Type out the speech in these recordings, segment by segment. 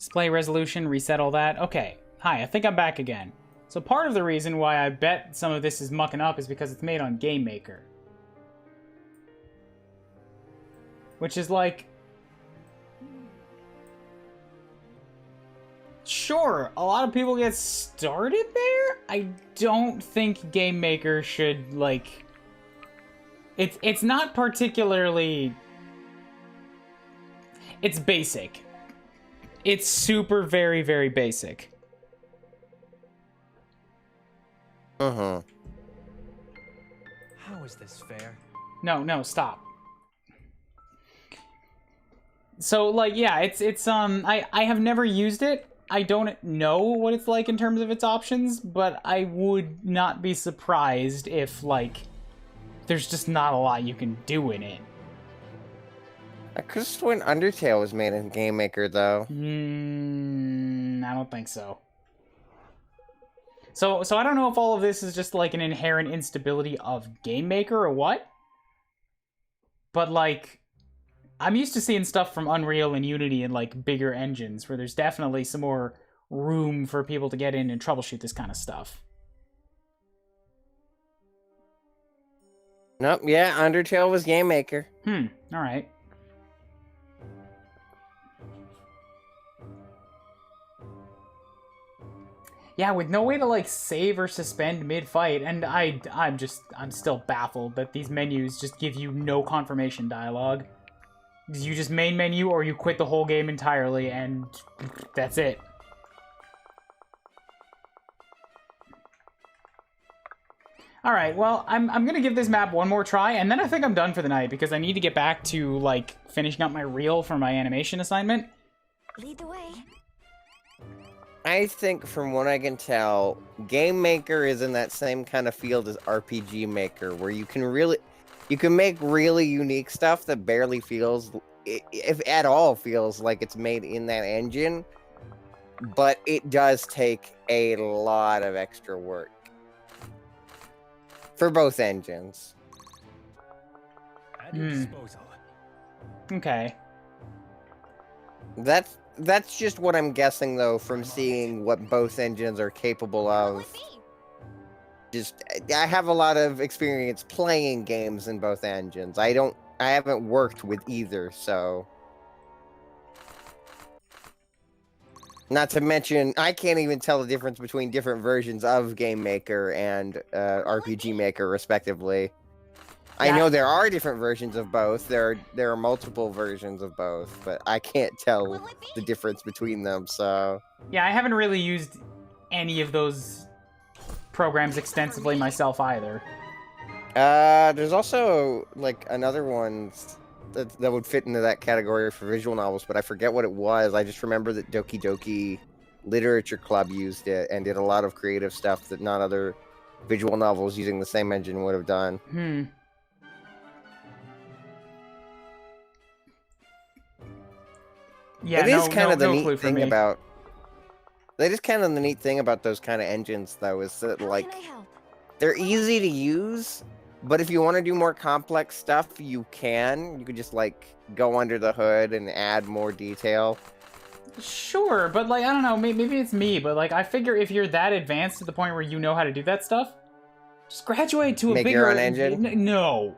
Display resolution, reset all that. Okay. Hi, I think I'm back again. So part of the reason why I bet some of this is mucking up is because it's made on Game Maker. Which is like... Sure, a lot of people get started there? I don't think Game Maker should, like... It's not particularly... It's basic. It's super, very, very basic. Uh-huh. How is this fair? No, stop. So, like, yeah, I have never used it. I don't know what it's like in terms of its options, but I would not be surprised if, like, there's just not a lot you can do in it. I could have sworn Undertale was made in Game Maker, though. I don't think so. So I don't know if all of this is just, like, an inherent instability of Game Maker or what. But, like, I'm used to seeing stuff from Unreal and Unity and, like, bigger engines where there's definitely some more room for people to get in and troubleshoot this kind of stuff. Nope, yeah, Undertale was Game Maker. Alright. Yeah, with no way to, like, save or suspend mid-fight, and I'm still baffled that these menus just give you no confirmation dialogue. You just main menu, or you quit the whole game entirely, and that's it. Alright, well, I'm gonna give this map one more try, and then I think I'm done for the night, because I need to get back to, like, finishing up my reel for my animation assignment. Lead the way. I think, from what I can tell, Game Maker is in that same kind of field as RPG Maker, where you can make really unique stuff that barely feels, if at all, feels like it's made in that engine, but it does take a lot of extra work. For both engines. At your disposal. Okay. That's just what I'm guessing, though, from seeing what both engines are capable of. I have a lot of experience playing games in both engines. I haven't worked with either, so. Not to mention, I can't even tell the difference between different versions of Game Maker and RPG Maker, respectively. Yeah. I know there are different versions of both. There are multiple versions of both, but I can't tell the difference between them, so... Yeah, I haven't really used any of those programs extensively myself either. There's also, like, another one that would fit into that category for visual novels, but I forget what it was. I just remember that Doki Doki Literature Club used it and did a lot of creative stuff that not other visual novels using the same engine would have done. Yeah, it is kind of the neat thing about... That is kind of the neat thing about those kind of engines, though, is that, like, they're easy to use, but if you want to do more complex stuff, you can. You could just, like, go under the hood and add more detail. Sure, but, like, I don't know, maybe it's me, but, like, I figure if you're that advanced to the point where you know how to do that stuff, just graduate to a bigger... Make your own engine? No.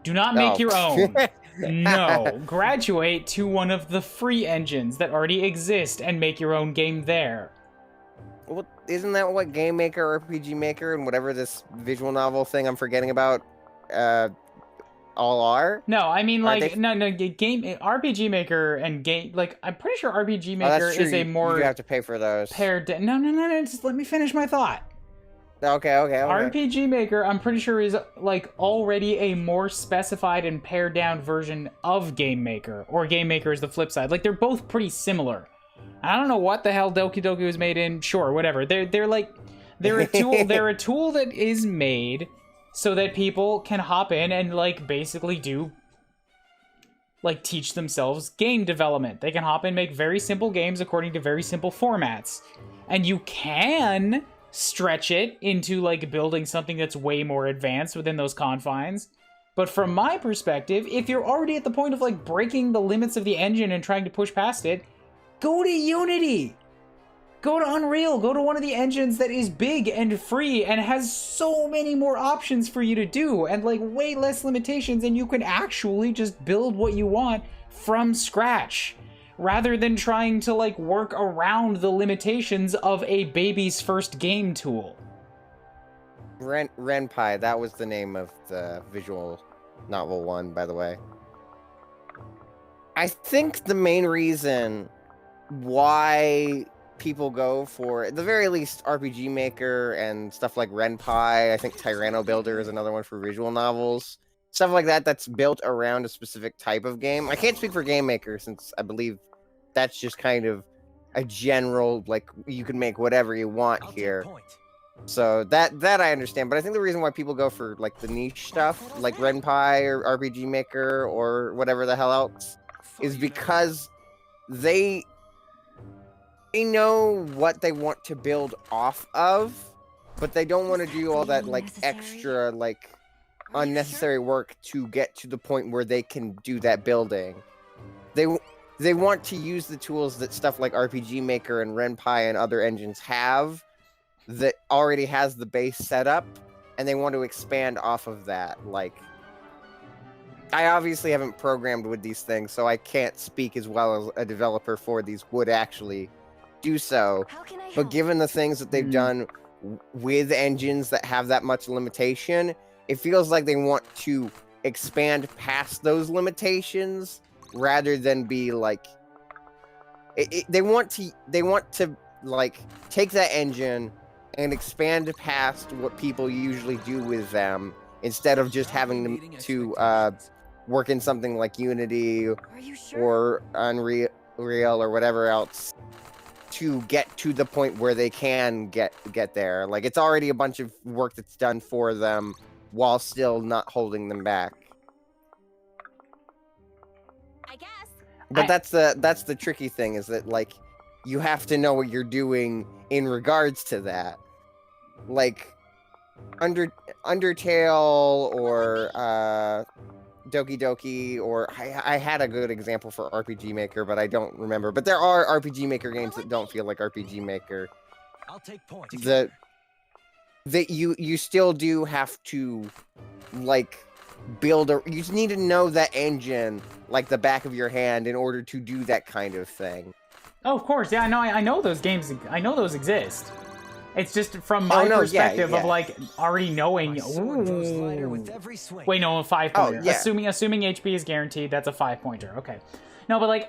Do not make your own. No. Graduate to one of the free engines that already exist and make your own game there. Well, isn't that what Game Maker, RPG Maker, and whatever this visual novel thing I'm forgetting about all are? No, I mean, like, no, game RPG Maker and game, like, I'm pretty sure RPG Maker is a more... You have to pay for those. No, just let me finish my thought. Okay. RPG Maker, I'm pretty sure, is, like, already a more specified and pared down version of Game Maker. Or Game Maker is the flip side. Like, they're both pretty similar. I don't know what the hell Doki Doki was made in. Sure, whatever. They're a tool. They're a tool that is made so that people can hop in and, like, basically do, like, teach themselves game development. They can hop in, make very simple games according to very simple formats. And you can stretch it into, like, building something that's way more advanced within those confines. But from my perspective, if you're already at the point of, like, breaking the limits of the engine and trying to push past it, go to Unity. Go to Unreal. Go to one of the engines that is big and free and has so many more options for you to do and like way less limitations, and you can actually just build what you want from scratch rather than trying to like work around the limitations of a baby's first game tool. Renpai, that was the name of the visual novel one, by the way. I think the main reason why people go for, at the very least, RPG Maker and stuff like Renpai, I think Tyranno Builder is another one for visual novels, stuff like that that's built around a specific type of game. I can't speak for Game Maker since I believe that's just kind of a general, like, you can make whatever you want here. So that I understand, but I think the reason why people go for like the niche stuff, like Renpai or RPG Maker or whatever the hell else, is because they know what they want to build off of, but they don't want to do all that like extra like unnecessary work to get to the point where they can do that building. They want to use the tools that stuff like RPG Maker and Renpai and other engines have, that already has the base set up, and they want to expand off of that. Like, I obviously haven't programmed with these things, so I can't speak as well as a developer for these would actually do so. But given the things that they've done with engines that have that much limitation, it feels like they want to expand past those limitations rather than be like... They want to like take that engine and expand past what people usually do with them, instead of just having them to work in something like Unity or Unreal or whatever else to get to the point where they can get there. Like, it's already a bunch of work that's done for them while still not holding them back. I guess. But that's the tricky thing, is that like you have to know what you're doing in regards to that. Like Undertale or Doki Doki, or I had a good example for RPG Maker, but I don't remember. But there are RPG Maker games that don't feel like RPG Maker. I'll take points. That you still do have to like build a. You just need to know that engine like the back of your hand in order to do that kind of thing. Oh, of course, yeah, I know those games. I know those exist. It's just from my perspective of like already knowing. Wait, no, a 5-pointer. Yeah. Assuming HP is guaranteed, that's a 5-pointer. Okay. No, but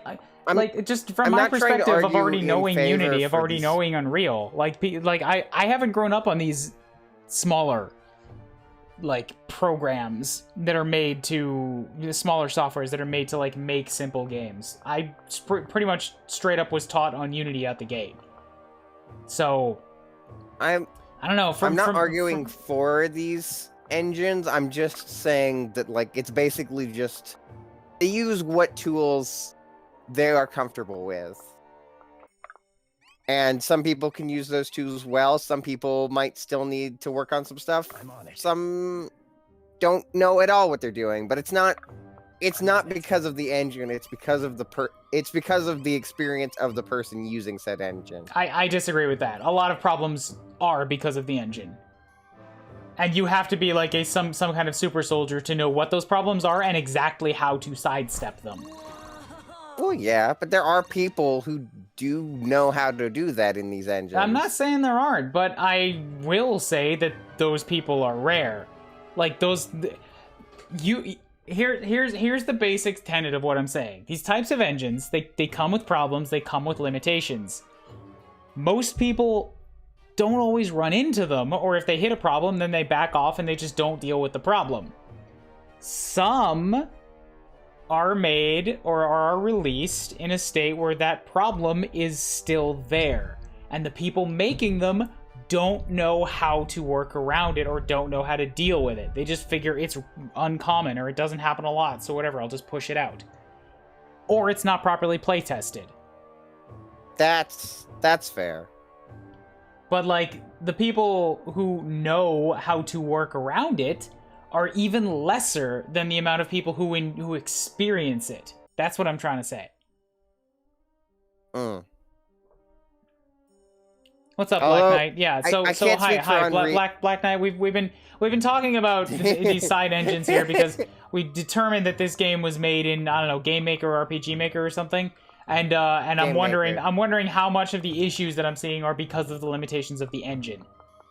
like just from my perspective of already knowing Unity, of already knowing Unreal, like I haven't grown up on these smaller like programs that are made to smaller softwares that are made to like make simple games. I pretty much straight up was taught on Unity at the gate. So I don't know. I'm not arguing for these engines. I'm just saying that like it's basically just they use what tools they are comfortable with. And some people can use those tools well. Some people might still need to work on some stuff. Some don't know at all what they're doing. But it's not because of the engine. It's because of the experience of the person using said engine. I disagree with that. A lot of problems are because of the engine. And you have to be like some kind of super soldier to know what those problems are and exactly how to sidestep them. Well, yeah, but there are people who do know how to do that in these engines. I'm not saying there aren't, but I will say that those people are rare. Like those, here's the basic tenet of what I'm saying. These types of engines, they come with problems, they come with limitations. Most people don't always run into them, or if they hit a problem, then they back off and they just don't deal with the problem. Some are made or are released in a state where that problem is still there, and the people making them don't know how to work around it or don't know how to deal with it. They just figure it's uncommon or it doesn't happen a lot, so whatever, I'll just push it out. Or it's not properly play tested. That's fair. But like the people who know how to work around it are even lesser than the amount of people who experience it. That's what I'm trying to say. Mm. What's up, Although, Black Knight? Yeah, I so can't hi, speak for Black Knight. We've been talking about these side engines here because we determined that this game was made in, I don't know, Game Maker or RPG Maker or something. And I'm Game wondering Maker. I'm wondering how much of the issues that I'm seeing are because of the limitations of the engine.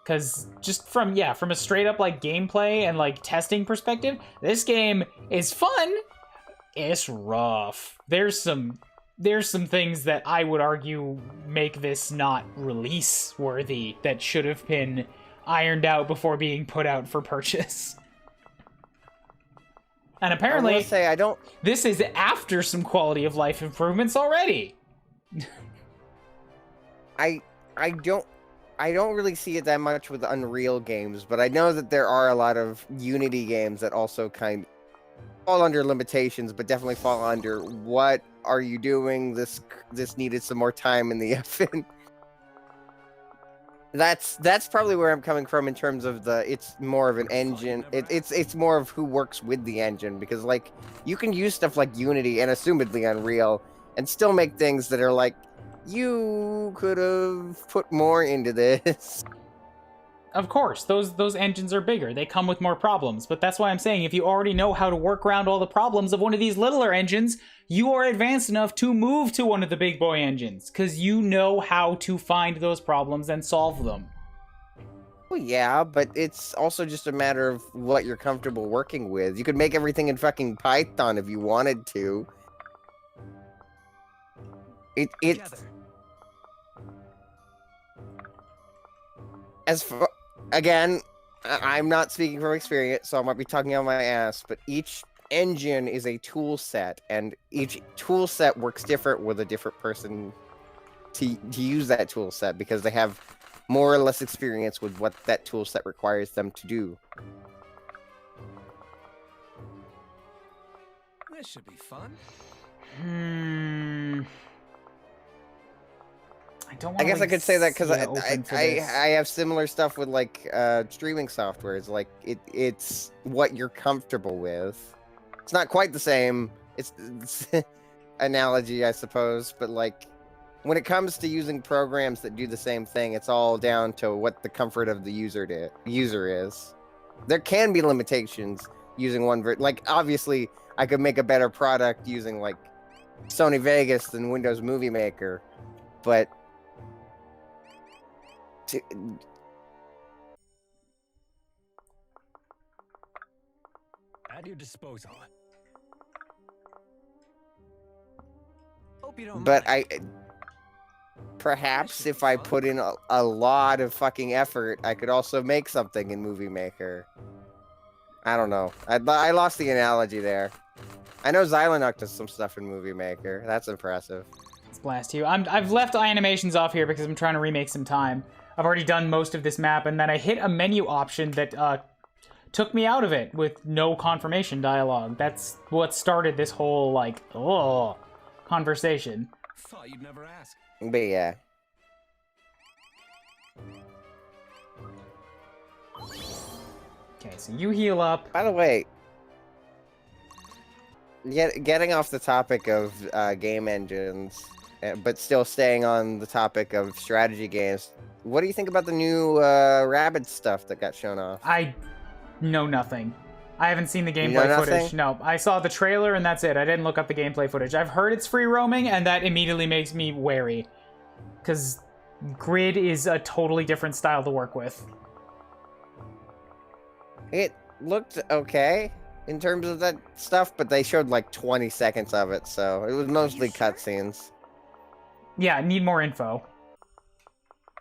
Cause just from a straight up like gameplay and like testing perspective, this game is fun. It's rough. There's some things that I would argue make this not release worthy that should have been ironed out before being put out for purchase. And apparently, I will say I don't. this is after some quality of life improvements already. I don't really see it that much with Unreal games, but I know that there are a lot of Unity games that also kind of fall under limitations, but definitely fall under what are you doing? This needed some more time in the oven. That's probably where I'm coming from in terms of it's more of an engine. It's more of who works with the engine, because like you can use stuff like Unity and assumedly Unreal and still make things that are like, you could have put more into this. Of course, those engines are bigger. They come with more problems, but that's why I'm saying if you already know how to work around all the problems of one of these littler engines, you are advanced enough to move to one of the big boy engines, because you know how to find those problems and solve them. Well, yeah, but it's also just a matter of what you're comfortable working with. You could make everything in fucking Python if you wanted to. Together. As far, again, I'm not speaking from experience, so I might be talking out my ass, but each engine is a tool set, and each tool set works different with a different person to use that tool set, because they have more or less experience with what that tool set requires them to do. This should be fun. I guess I could say that because I I have similar stuff with like streaming software. It's like it's what you're comfortable with. It's not quite the same. It's analogy, I suppose, but like when it comes to using programs that do the same thing, it's all down to what the comfort of the user is. There can be limitations using one like obviously I could make a better product using like Sony Vegas than Windows Movie Maker, but At your disposal. Hope you don't but mind. perhaps if I put in a lot of fucking effort, I could also make something in Movie Maker. I don't know. I lost the analogy there. I know Xylanuk does some stuff in Movie Maker. That's impressive. Let's blast you. I've left animations off here because I'm trying to remake some time. I've already done most of this map, and then I hit a menu option that took me out of it with no confirmation dialogue. That's what started this whole, like, conversation. Thought you'd never ask. But yeah. Okay, so you heal up. By the way, getting off the topic of game engines, but still staying on the topic of strategy games, what do you think about the new Rabbids stuff that got shown off? I know nothing. I haven't seen the You know gameplay footage. nothing? No, I saw the trailer and that's it. I didn't look up the gameplay footage. I've heard it's free roaming, and that immediately makes me wary. Because Grid is a totally different style to work with. It looked okay in terms of that stuff, but they showed like 20 seconds of it, so it was mostly cutscenes. Yeah, need more info.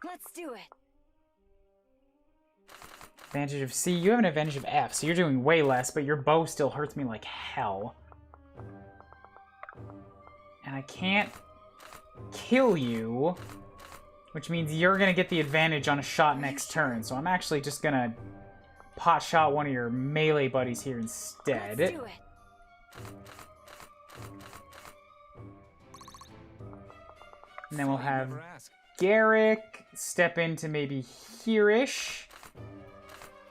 Let's do it. Advantage of C. You have an advantage of F, so you're doing way less, but your bow still hurts me like hell. And I can't kill you, which means you're gonna get the advantage on a shot next turn, so I'm actually just gonna pot shot one of your melee buddies here instead. Let's do it. And then we'll Thought you'd have never ask. Garrick step into maybe here-ish.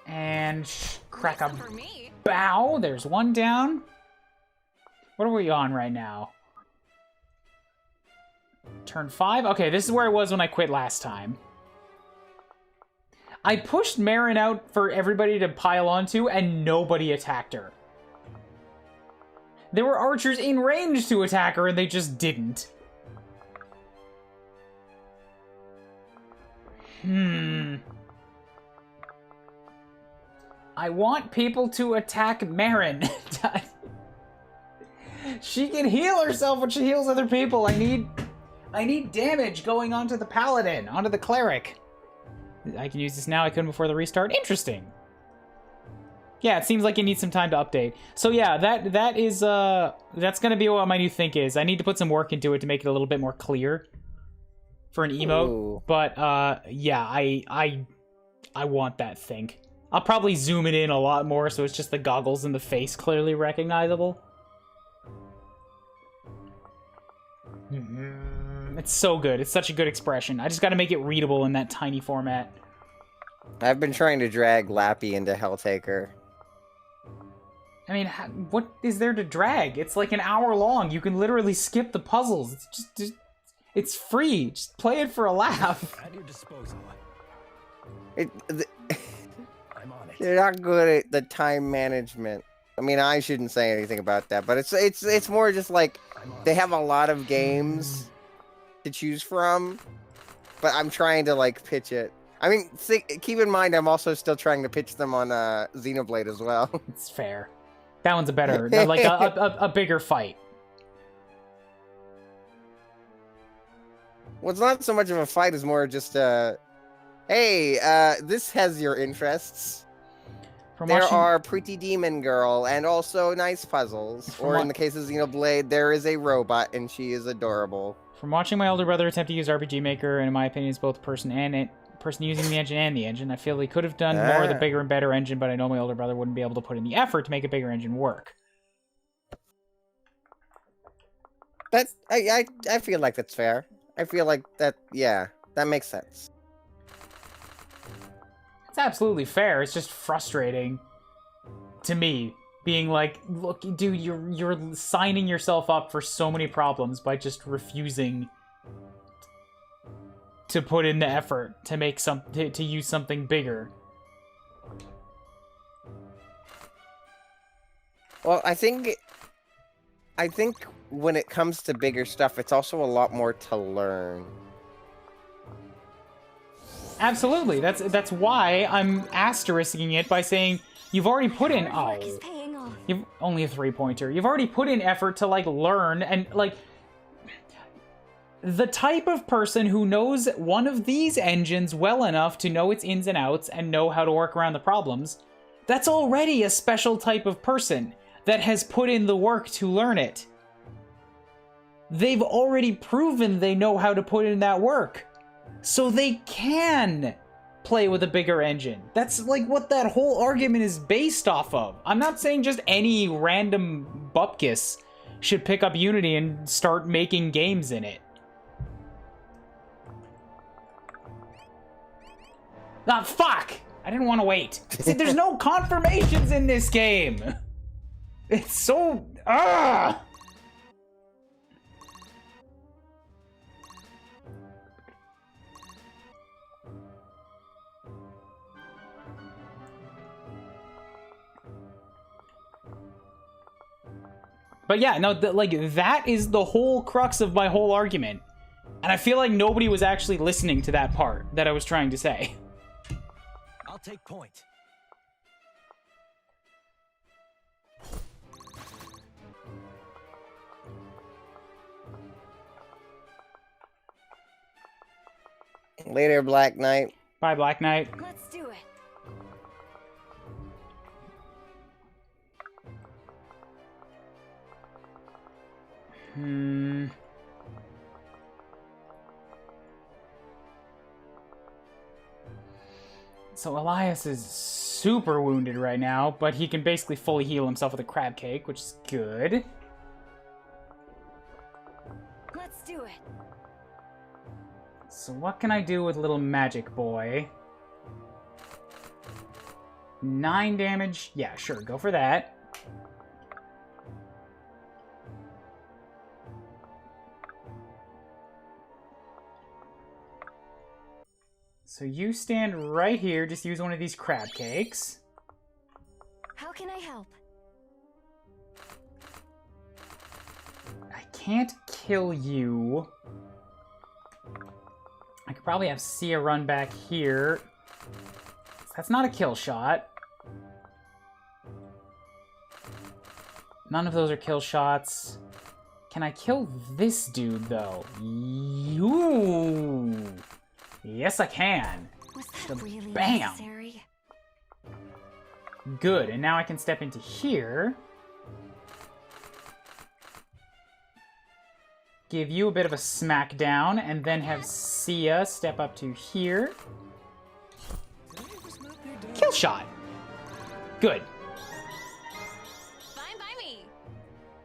And crack a Some for me. bow. There's one down. What are we on right now? Turn 5? Okay, this is where I was when I quit last time. I pushed Marin out for everybody to pile onto, and nobody attacked her. There were archers in range to attack her, and they just didn't. I want people to attack Marin. She can heal herself when she heals other people. I need damage going onto the paladin, onto the cleric. I can use this now. I couldn't before the restart. Interesting. Yeah, it seems like it needs some time to update. So yeah, that's gonna be what my new think is. I need to put some work into it to make it a little bit more clear for an emote. Ooh. But yeah, I want that think. I'll probably zoom it in a lot more so it's just the goggles and the face clearly recognizable. It's so good. It's such a good expression. I just gotta make it readable in that tiny format. I've been trying to drag Lappy into Helltaker. I mean, what is there to drag? It's like an hour long. You can literally skip the puzzles. It's just it's free. Just play it for a laugh. At your disposal. I'm on it. They're not good at the time management. I mean, I shouldn't say anything about that, but it's more just like they have a lot of games to choose from, but I'm trying to like pitch it. I mean, keep in mind, I'm also still trying to pitch them on Xenoblade as well. It's fair. That one's a better, like a bigger fight. Well, it's not so much of a fight as more just hey, this has your interests. There are Pretty Demon Girl and also nice puzzles. Or in the case of Xenoblade, there is a robot and she is adorable. From watching my older brother attempt to use RPG Maker, and in my opinion, it's both person using the engine and the engine. I feel he could have done more of the bigger and better engine, but I know my older brother wouldn't be able to put in the effort to make a bigger engine work. I feel like that's fair. I feel like that, yeah, that makes sense. It's absolutely fair. It's just frustrating to me, being like, look, dude, you're signing yourself up for so many problems by just refusing to put in the effort to make to use something bigger. Well, I think when it comes to bigger stuff, it's also a lot more to learn. Absolutely. That's why I'm asterisking it by saying you've already put in you've only a 3-pointer. You've already put in effort to like learn, and like the type of person who knows one of these engines well enough to know its ins and outs and know how to work around the problems, that's already a special type of person that has put in the work to learn it. They've already proven they know how to put in that work. So they can play with a bigger engine. That's like what that whole argument is based off of. I'm not saying just any random bupkis should pick up Unity and start making games in it. Ah, fuck! I didn't want to wait. See, there's no confirmations in this game. It's so... ah! But yeah, no, like, that is the whole crux of my whole argument. And I feel like nobody was actually listening to that part that I was trying to say. I'll take point. Later, Black Knight. Bye, Black Knight. Let's do it. So Elias is super wounded right now, but he can basically fully heal himself with a crab cake, which is good. Let's do it. So what can I do with little magic boy? 9 damage. Yeah, sure, go for that. So you stand right here, just use one of these crab cakes. How can I help? I can't kill you. I could probably have Sia run back here. That's not a kill shot. None of those are kill shots. Can I kill this dude, though? You. Yes, I can. Was that really Bam. necessary? Good, and now I can step into here. Give you a bit of a smackdown, and then have Sia step up to here. Kill shot. Good. Fine by me.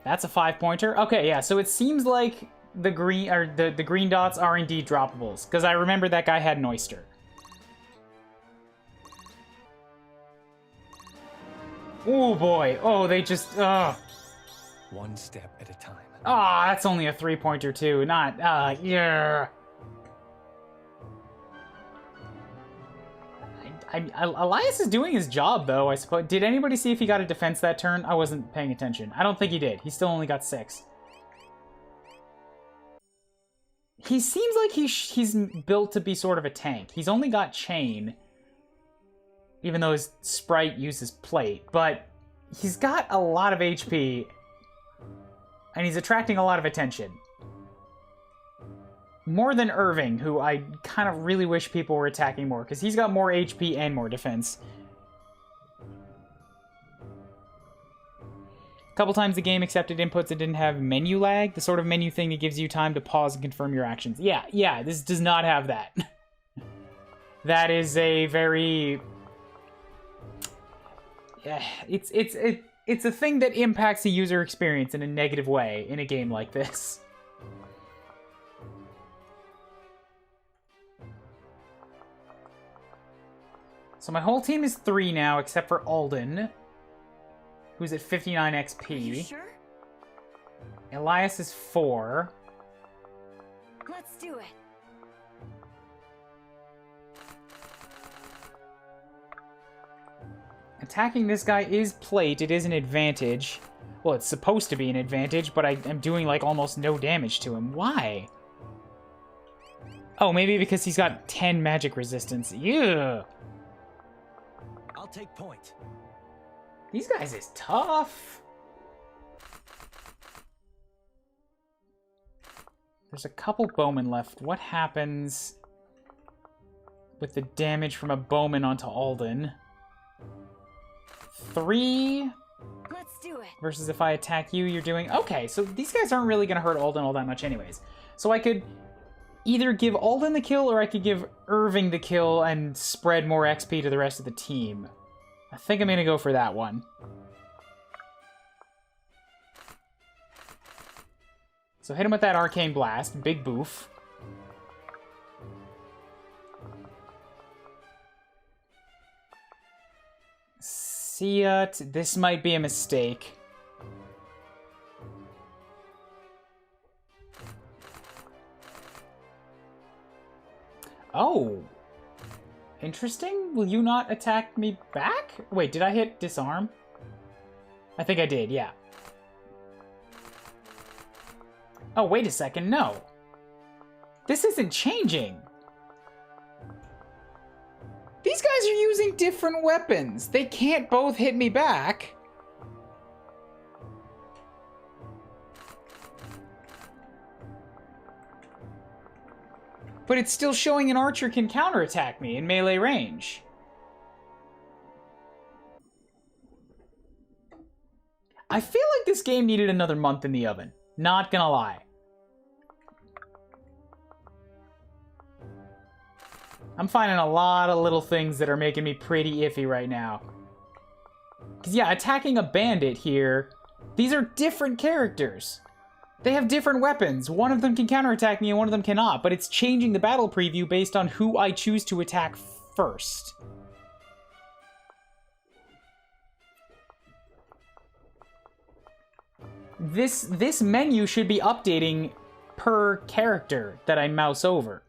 That's a 5-pointer. Okay, yeah, so it seems like the green or the green dots are indeed droppables, because I remember that guy had an oyster. Oh boy. Oh, they just One step at a time. Ah, that's only a 3-pointer too. Not yeah. Elias is doing his job though, I suppose. Did anybody see if he got a defense that turn? I wasn't paying attention. I don't think he did. He still only got 6. He seems like he's built to be sort of a tank. He's only got chain, even though his sprite uses plate, but he's got a lot of HP, and he's attracting a lot of attention. More than Irving, who I kind of really wish people were attacking more, because he's got more HP and more defense. A couple times the game accepted inputs that didn't have menu lag, the sort of menu thing that gives you time to pause and confirm your actions. Yeah, this does not have that. That is a very... Yeah, it's a thing that impacts the user experience in a negative way in a game like this. So my whole team is 3 now, except for Alden, who's at 59 XP. Are you sure? Elias is 4. Let's do it. Attacking this guy is plate. It is an advantage. Well, it's supposed to be an advantage, but I'm doing, like, almost no damage to him. Why? Oh, maybe because he's got 10 magic resistance. Yeah. I'll take point. These guys is tough. There's a couple bowmen left. What happens with the damage from a bowman onto Alden? 3 Let's do it. versus if I attack you, you're doing... Okay, so these guys aren't really going to hurt Alden all that much anyways. So I could either give Alden the kill or I could give Irving the kill and spread more XP to the rest of the team. I think I'm going to go for that one. So hit him with that Arcane Blast. Big boof. See ya. This might be a mistake. Oh. Interesting. Will you not attack me back? Wait, did I hit disarm? I think I did, yeah. Oh, wait a second, no. This isn't changing. These guys are using different weapons. They can't both hit me back. But it's still showing an archer can counterattack me in melee range. I feel like this game needed another month in the oven. Not gonna lie. I'm finding a lot of little things that are making me pretty iffy right now. Because yeah, attacking a bandit here, these are different characters. They have different weapons. One of them can counterattack me and one of them cannot, but it's changing the battle preview based on who I choose to attack first. This menu should be updating per character that I mouse over.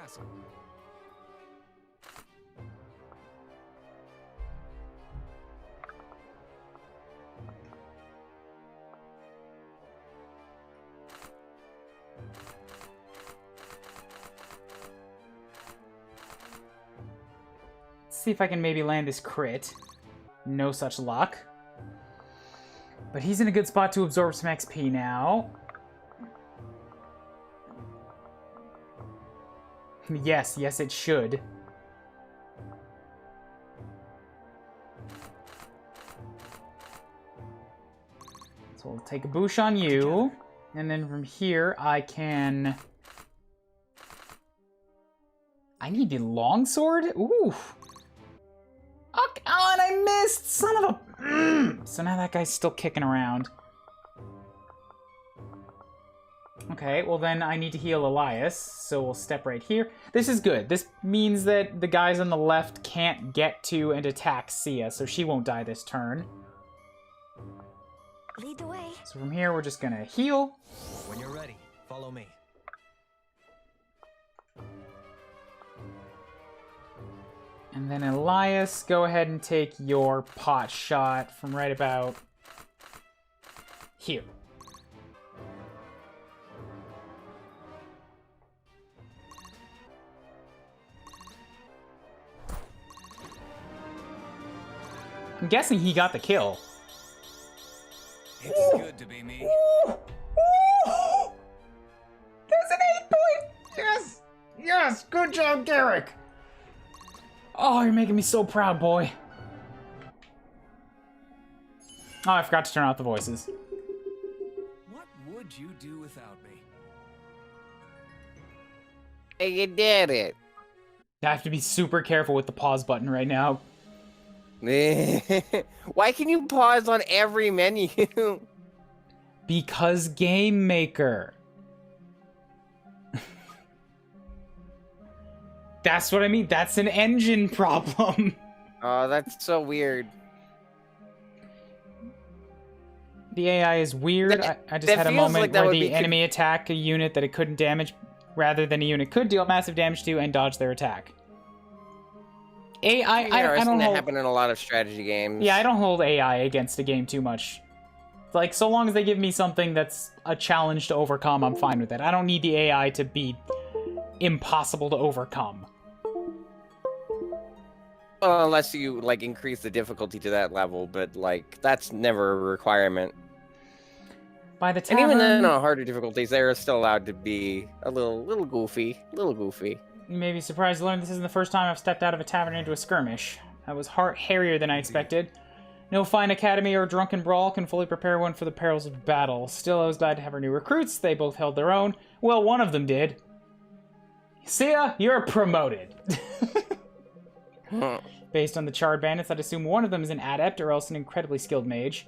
castle. See if I can maybe land this crit. No such luck. But he's in a good spot to absorb some XP now. Yes, it should. So we'll take a boosh on you. And then from here, I can... I need the longsword? Ooh. Oh, and I missed! Son of a... So now that guy's still kicking around. Okay, well then I need to heal Elias, so we'll step right here. This is good. This means that the guys on the left can't get to and attack Sia, so she won't die this turn. Lead the way. So from here, we're just gonna heal. When you're ready, follow me. And then Elias, go ahead and take your pot shot from right about here. I'm guessing he got the kill. It's good to be me. There's an 8-point! Yes! Yes! Good job, Derek! Oh, you're making me so proud, boy. Oh, I forgot to turn off the voices. What would you do without me? Hey, you did it. I have to be super careful with the pause button right now. Why can you pause on every menu? Because Game Maker. That's what I mean. That's an engine problem. Oh, that's so weird. The AI is weird. I just had a moment where the enemy attacked a unit that it couldn't damage, rather than a unit could deal massive damage to and dodge their attack. I don't hold... happen in a lot of strategy games. Yeah, I don't hold AI against a game too much. Like, so long as they give me something that's a challenge to overcome, I'm fine with it. I don't need the AI to be impossible to overcome. Well, unless you, like, increase the difficulty to that level, but, like, that's never a requirement. By the tavern... And even then, on harder difficulties, they're still allowed to be a little goofy. You may be surprised to learn this isn't the first time I've stepped out of a tavern into a skirmish. That was hairier than I expected. No fine academy or drunken brawl can fully prepare one for the perils of battle. Still, I was glad to have our new recruits. They both held their own. Well, one of them did. Sia, you're promoted. Based on the charred bandits, I'd assume one of them is an adept or else an incredibly skilled mage.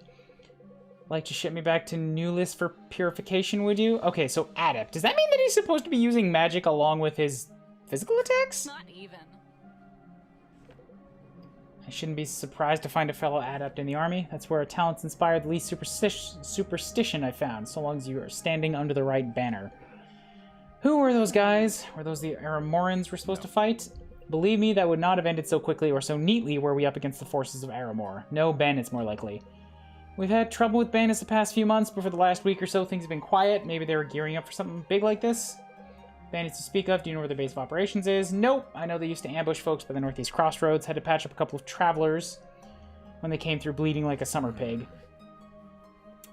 Like to ship me back to Newlist for purification, would you? Okay, so adept. Does that mean that he's supposed to be using magic along with his physical attacks? Not even. I shouldn't be surprised to find a fellow adept in the army. That's where our talents inspired the least superstition I found, so long as you are standing under the right banner. Who were those guys? Were those the Aramorans we're supposed to fight? Believe me, that would not have ended so quickly or so neatly were we up against the forces of Aramor. No, bandits more likely. We've had trouble with bandits the past few months, but for the last week or so things have been quiet. Maybe they were gearing up for something big like this? Bandits to speak of, do you know where their base of operations is? Nope. I know they used to ambush folks by the Northeast Crossroads, had to patch up a couple of travelers when they came through bleeding like a summer pig.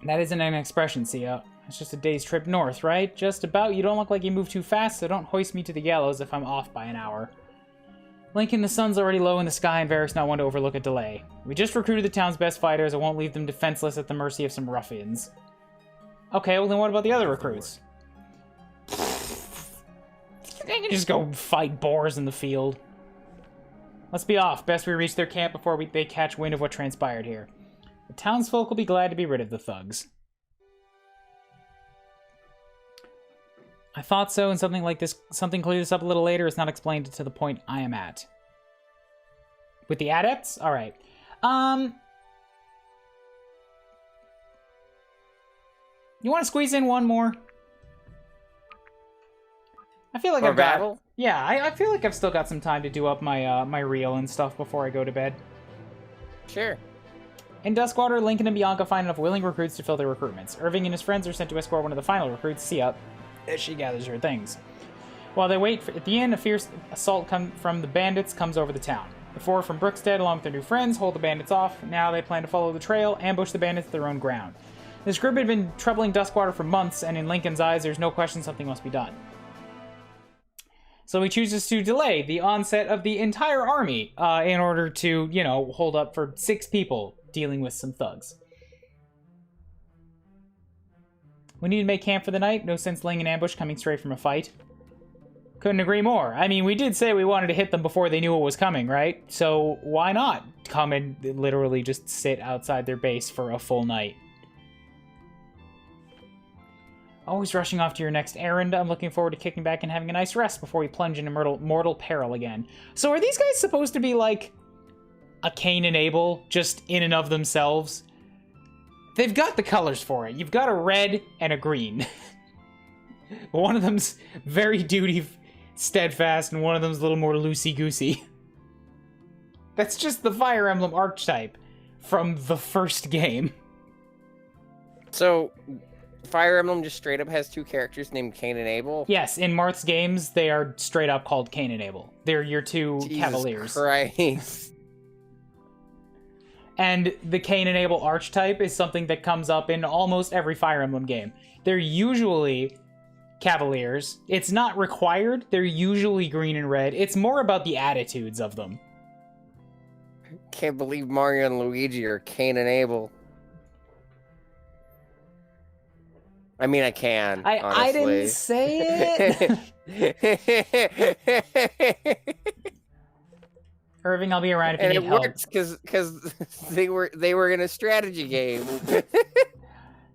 That isn't an expression, Sia. It's just a day's trip north, right? Just about. You don't look like you move too fast, so don't hoist me to the gallows if I'm off by an hour. Lincoln, the sun's already low in the sky, and Varric's not one to overlook a delay. We just recruited the town's best fighters. I won't leave them defenseless at the mercy of some ruffians. Okay, well then what about the other recruits? They can just go fight boars in the field. Let's be off. Best we reach their camp before they catch wind of what transpired here. The townsfolk will be glad to be rid of the thugs. I thought so, and something like this, something clear this up a little later is not explained to the point I am at. With the adepts? Alright. You want to squeeze in one more? I feel like For I've got... battle? Yeah, I feel like I've still got some time to do up my my reel and stuff before I go to bed. Sure. In Duskwater, Lincoln and Bianca find enough willing recruits to fill their recruitments. Irving and his friends are sent to escort one of the final recruits, Sia, as she gathers her things. While they wait at the inn, a fierce assault from the bandits comes over the town. The four from Brookstead, along with their new friends, hold the bandits off. Now they plan to follow the trail, ambush the bandits at their own ground. This group had been troubling Duskwater for months, and in Lincoln's eyes, there's no question something must be done. So he chooses to delay the onset of the entire army in order to, you know, hold up for 6 people dealing with some thugs. We need to make camp for the night. No sense laying an ambush coming straight from a fight. Couldn't agree more. I mean, we did say we wanted to hit them before they knew what was coming, right? So why not come and literally just sit outside their base for a full night? Always rushing off to your next errand. I'm looking forward to kicking back and having a nice rest before we plunge into mortal peril again. So are these guys supposed to be like a Cain and Abel, just in and of themselves? They've got the colors for it. You've got a red and a green. One of them's very duty steadfast, and one of them's a little more loosey-goosey. That's just the Fire Emblem archetype from the first game. So, Fire Emblem just straight up has 2 characters named Cain and Abel? Yes, in Marth's games, they are straight up called Cain and Abel. They're your 2 Jesus cavaliers. Christ. And the Cain and Abel archetype is something that comes up in almost every Fire Emblem game. They're usually cavaliers. It's not required. They're usually green and red. It's more about the attitudes of them. Can't believe Mario and Luigi are Cain and Abel. I mean, I can. I didn't say it. Irving, I'll be around if you And need it help. works because they were in a strategy game.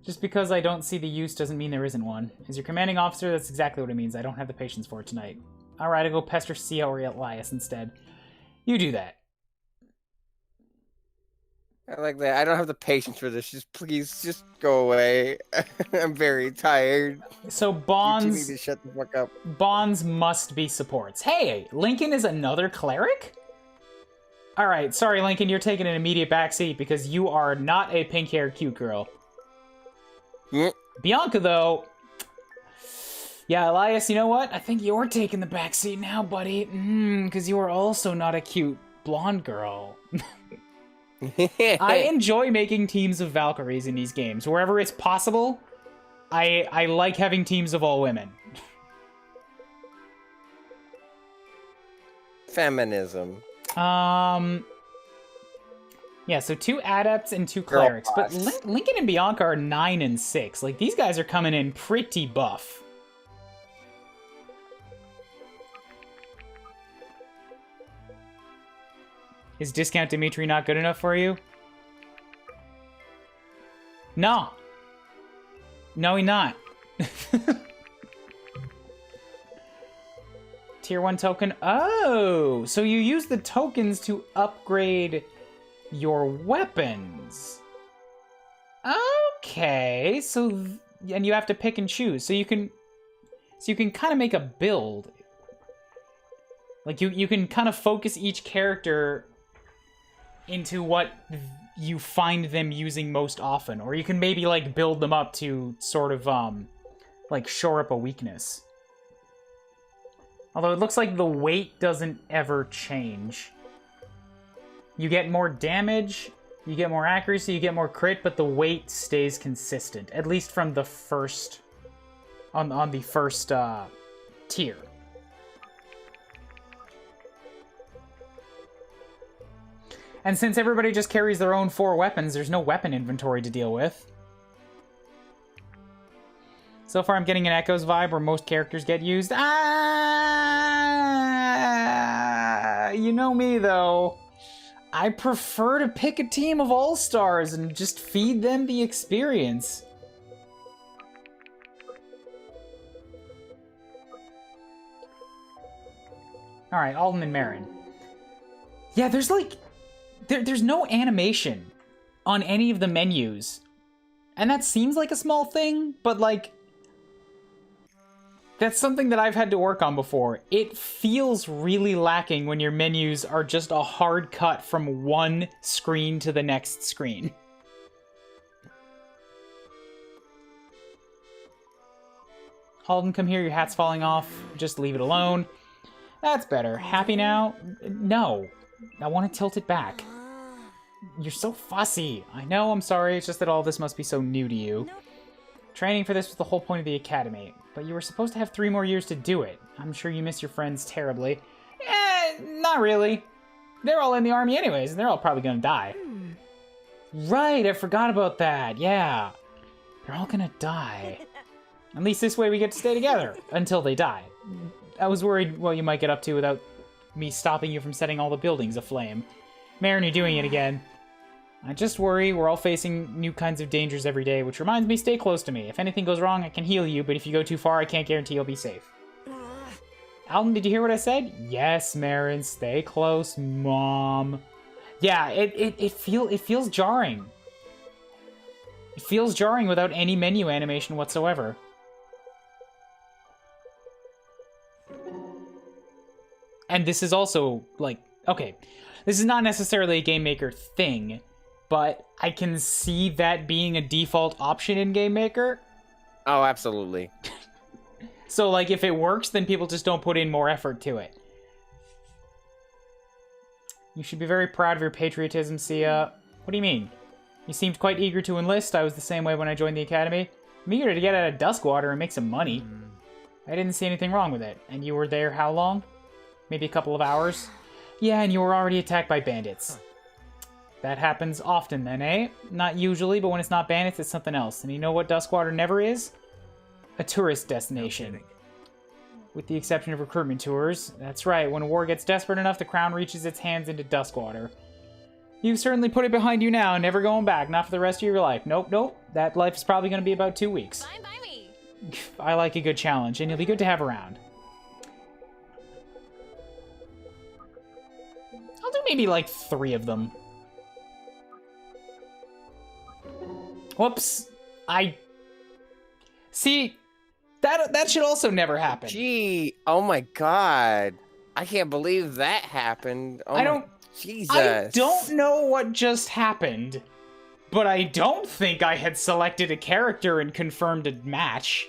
Just because I don't see the use doesn't mean there isn't one. As your commanding officer, that's exactly what it means. I don't have the patience for it tonight. Alright, I'll go pester Sia or Elias instead. You do that. I like that. I don't have the patience for this. Please, just go away. I'm very tired. So You two Bonds... need to shut the fuck up. Bonds must be supports. Hey, Lincoln is another cleric? Alright, sorry Lincoln, you're taking an immediate backseat because you are not a pink-haired cute girl. Mm. Bianca, though... Yeah, Elias, you know what? I think you're taking the backseat now, buddy. Because you are also not a cute blonde girl. I enjoy making teams of Valkyries in these games. Wherever it's possible, I like having teams of all women. Feminism. Yeah, so 2 adepts and 2 Girl clerics. But boss. Lincoln and Bianca are 9 and 6. Like, these guys are coming in pretty buff. Is Discount Dimitri not good enough for you? No. No, he not. Tier 1 token. Oh, so you use the tokens to upgrade your weapons. Okay, so and you have to pick and choose. So you can kind of make a build. Like you can kind of focus each character into what you find them using most often, or you can maybe like build them up to sort of like shore up a weakness. Although it looks like the weight doesn't ever change. You get more damage, you get more accuracy, you get more crit, but the weight stays consistent, at least from the first on the first tier. And since everybody just carries their own 4 weapons, there's no weapon inventory to deal with. So far I'm getting an Echoes vibe where most characters get used. You know me though. I prefer to pick a team of all-stars and just feed them the experience. Alright, Alden and Marin. Yeah, there's like... There's no animation on any of the menus. And that seems like a small thing, but like... that's something that I've had to work on before. It feels really lacking when your menus are just a hard cut from one screen to the next screen. Halden, come here, your hat's falling off. Just leave it alone. That's better. Happy now? No. I want to tilt it back. You're so fussy. I know, I'm sorry. It's just that all this must be so new to you. Nope. Training for this was the whole point of the academy, but you were supposed to have 3 more years to do it. I'm sure you miss your friends terribly. Not really. They're all in the army anyways, and they're all probably gonna die. Right, I forgot about that. Yeah. They're all gonna die. At least this way we get to stay together until they die. I was worried what you might get up to without me stopping you from setting all the buildings aflame. Marin, you're doing it again. I just worry we're all facing new kinds of dangers every day, which reminds me, stay close to me. If anything goes wrong, I can heal you, but if you go too far, I can't guarantee you'll be safe. Alden, did you hear what I said? Yes, Marin, stay close, Mom. Yeah, it feels jarring. It feels jarring without any menu animation whatsoever. And this is also, like, okay, this is not necessarily a Game Maker thing, but I can see that being a default option in Game Maker. Oh, absolutely. So, like, if it works, then people just don't put in more effort to it. You should be very proud of your patriotism, Sia. What do you mean? You seemed quite eager to enlist. I was the same way when I joined the academy. I'm eager to get out of Duskwater and make some money. I didn't see anything wrong with it. And you were there how long? Maybe a couple of hours? Yeah, and you were already attacked by bandits. That happens often then, eh? Not usually, but when it's not bandits, it's something else. And you know what Duskwater never is? A tourist destination. With the exception of recruitment tours. That's right, when a war gets desperate enough, the crown reaches its hands into Duskwater. You've certainly put it behind you now, never going back, not for the rest of your life. Nope, nope. That life is probably going to be about 2 weeks. Fine by me. I like a good challenge, and you'll be good to have around. I'll do maybe like 3 of them. Whoops. See, that should also never happen. Gee, oh my god. I can't believe that happened. Oh Jesus. I don't know what just happened, but I don't think I had selected a character and confirmed a match.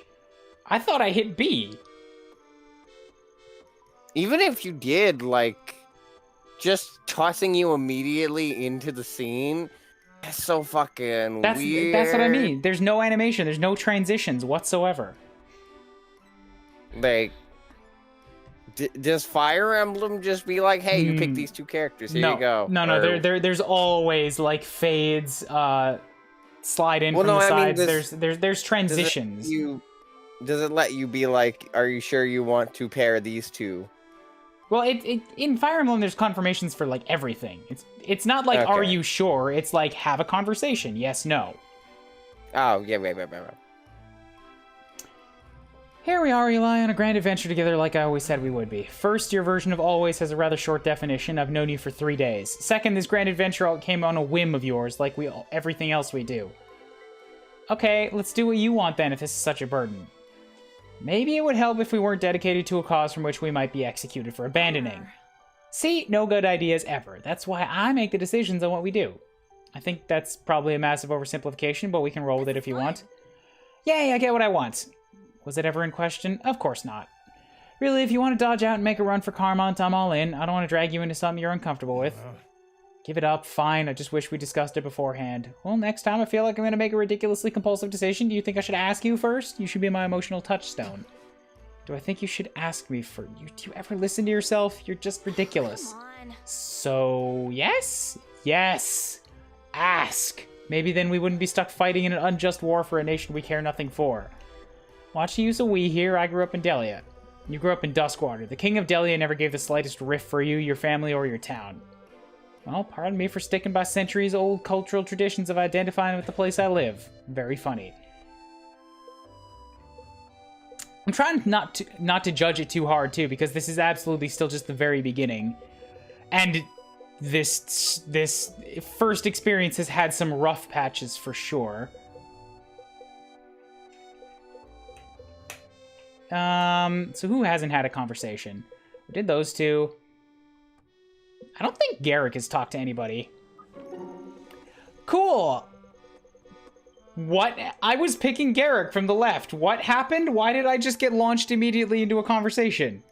I thought I hit B. Even if you did, like, just tossing you immediately into the scene, that's so fucking weird. That's what I mean. There's no animation. There's no transitions whatsoever. Like, does Fire Emblem just be like, hey, you pick these 2 characters, here you go? No, Or... there's always, like, fades, slide in from the sides. There's transitions. Does it let you be like, are you sure you want to pair these 2? Well, in Fire Emblem, there's confirmations for, like, everything. It's not like, are you sure? It's like, have a conversation. Yes, no. Oh, yeah, right. Here we are, Eli, on a grand adventure together like I always said we would be. First, your version of always has a rather short definition. I've known you for 3 days. Second, this grand adventure came on a whim of yours, like everything else we do. Okay, let's do what you want then, if this is such a burden. Maybe it would help if we weren't dedicated to a cause from which we might be executed for abandoning. See, no good ideas ever. That's why I make the decisions on what we do. I think that's probably a massive oversimplification, but we can roll with it if you want. Yay, I get what I want. Was it ever in question? Of course not. Really, if you want to dodge out and make a run for Carmont, I'm all in. I don't want to drag you into something you're uncomfortable with. Give it up, fine. I just wish we discussed it beforehand. Well, next time I feel like I'm going to make a ridiculously compulsive decision. Do you think I should ask you first? You should be my emotional touchstone. Do I think you should ask me for you? Do you ever listen to yourself? You're just ridiculous. Come on. So, yes? Yes. Ask. Maybe then we wouldn't be stuck fighting in an unjust war for a nation we care nothing for. Watch the use of we here. I grew up in Delia. You grew up in Duskwater. The king of Delia never gave the slightest riff for you, your family, or your town. Well, pardon me for sticking by centuries-old cultural traditions of identifying with the place I live. Very funny. I'm trying not to judge it too hard, too, because this is absolutely still just the very beginning. And this first experience has had some rough patches for sure. So who hasn't had a conversation? We did those two. I don't think Garrick has talked to anybody. Cool. What? I was picking Garrick from the left. What happened? Why did I just get launched immediately into a conversation?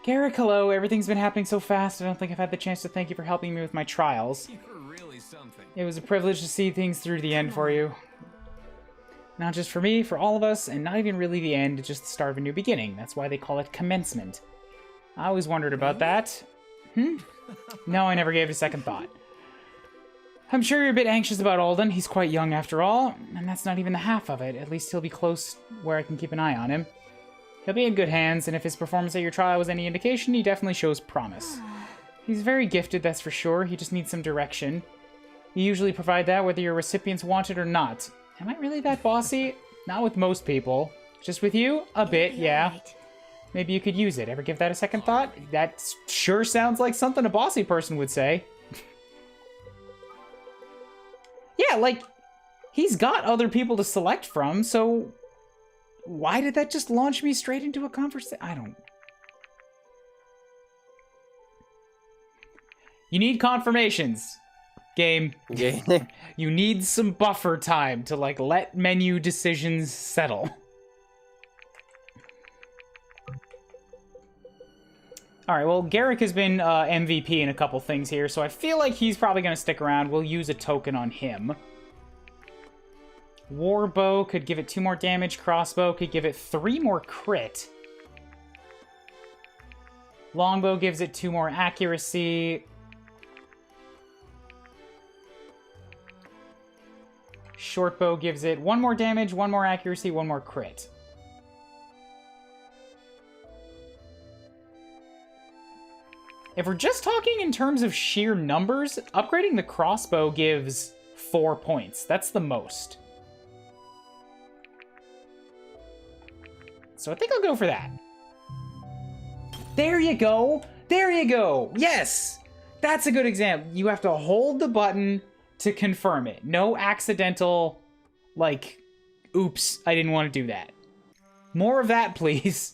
Garrick, hello. Everything's been happening so fast, I don't think I've had the chance to thank you for helping me with my trials. You're really something. It was a privilege to see things through to the end for you. Not just for me, for all of us, and not even really the end, just the start of a new beginning. That's why they call it commencement. I always wondered about that. No, I never gave it a second thought. I'm sure you're a bit anxious about Alden. He's quite young after all, and that's not even the half of it. At least he'll be close where I can keep an eye on him. He'll be in good hands, and if his performance at your trial was any indication, he definitely shows promise. He's very gifted, that's for sure. He just needs some direction. You usually provide that whether your recipients want it or not. Am I really that bossy? Not with most people. Just with you? A bit, yeah. Right. Maybe you could use it. Ever give that a second thought? That sure sounds like something a bossy person would say. Yeah, like, he's got other people to select from, so why did that just launch me straight into a conversation? I don't... You need confirmations, game. Yeah. You need some buffer time to, like, let menu decisions settle. Alright, well, Garrick has been MVP in a couple things here, so I feel like he's probably going to stick around. We'll use a token on him. Warbow could give it 2 more damage. Crossbow could give it 3 more crit. Longbow gives it 2 more accuracy. Shortbow gives it 1 more damage, 1 more accuracy, 1 more crit. If we're just talking in terms of sheer numbers, upgrading the crossbow gives 4 points. That's the most. So I think I'll go for that. There you go. There you go. Yes. That's a good example. You have to hold the button to confirm it. No accidental, like, oops, I didn't want to do that. More of that, please.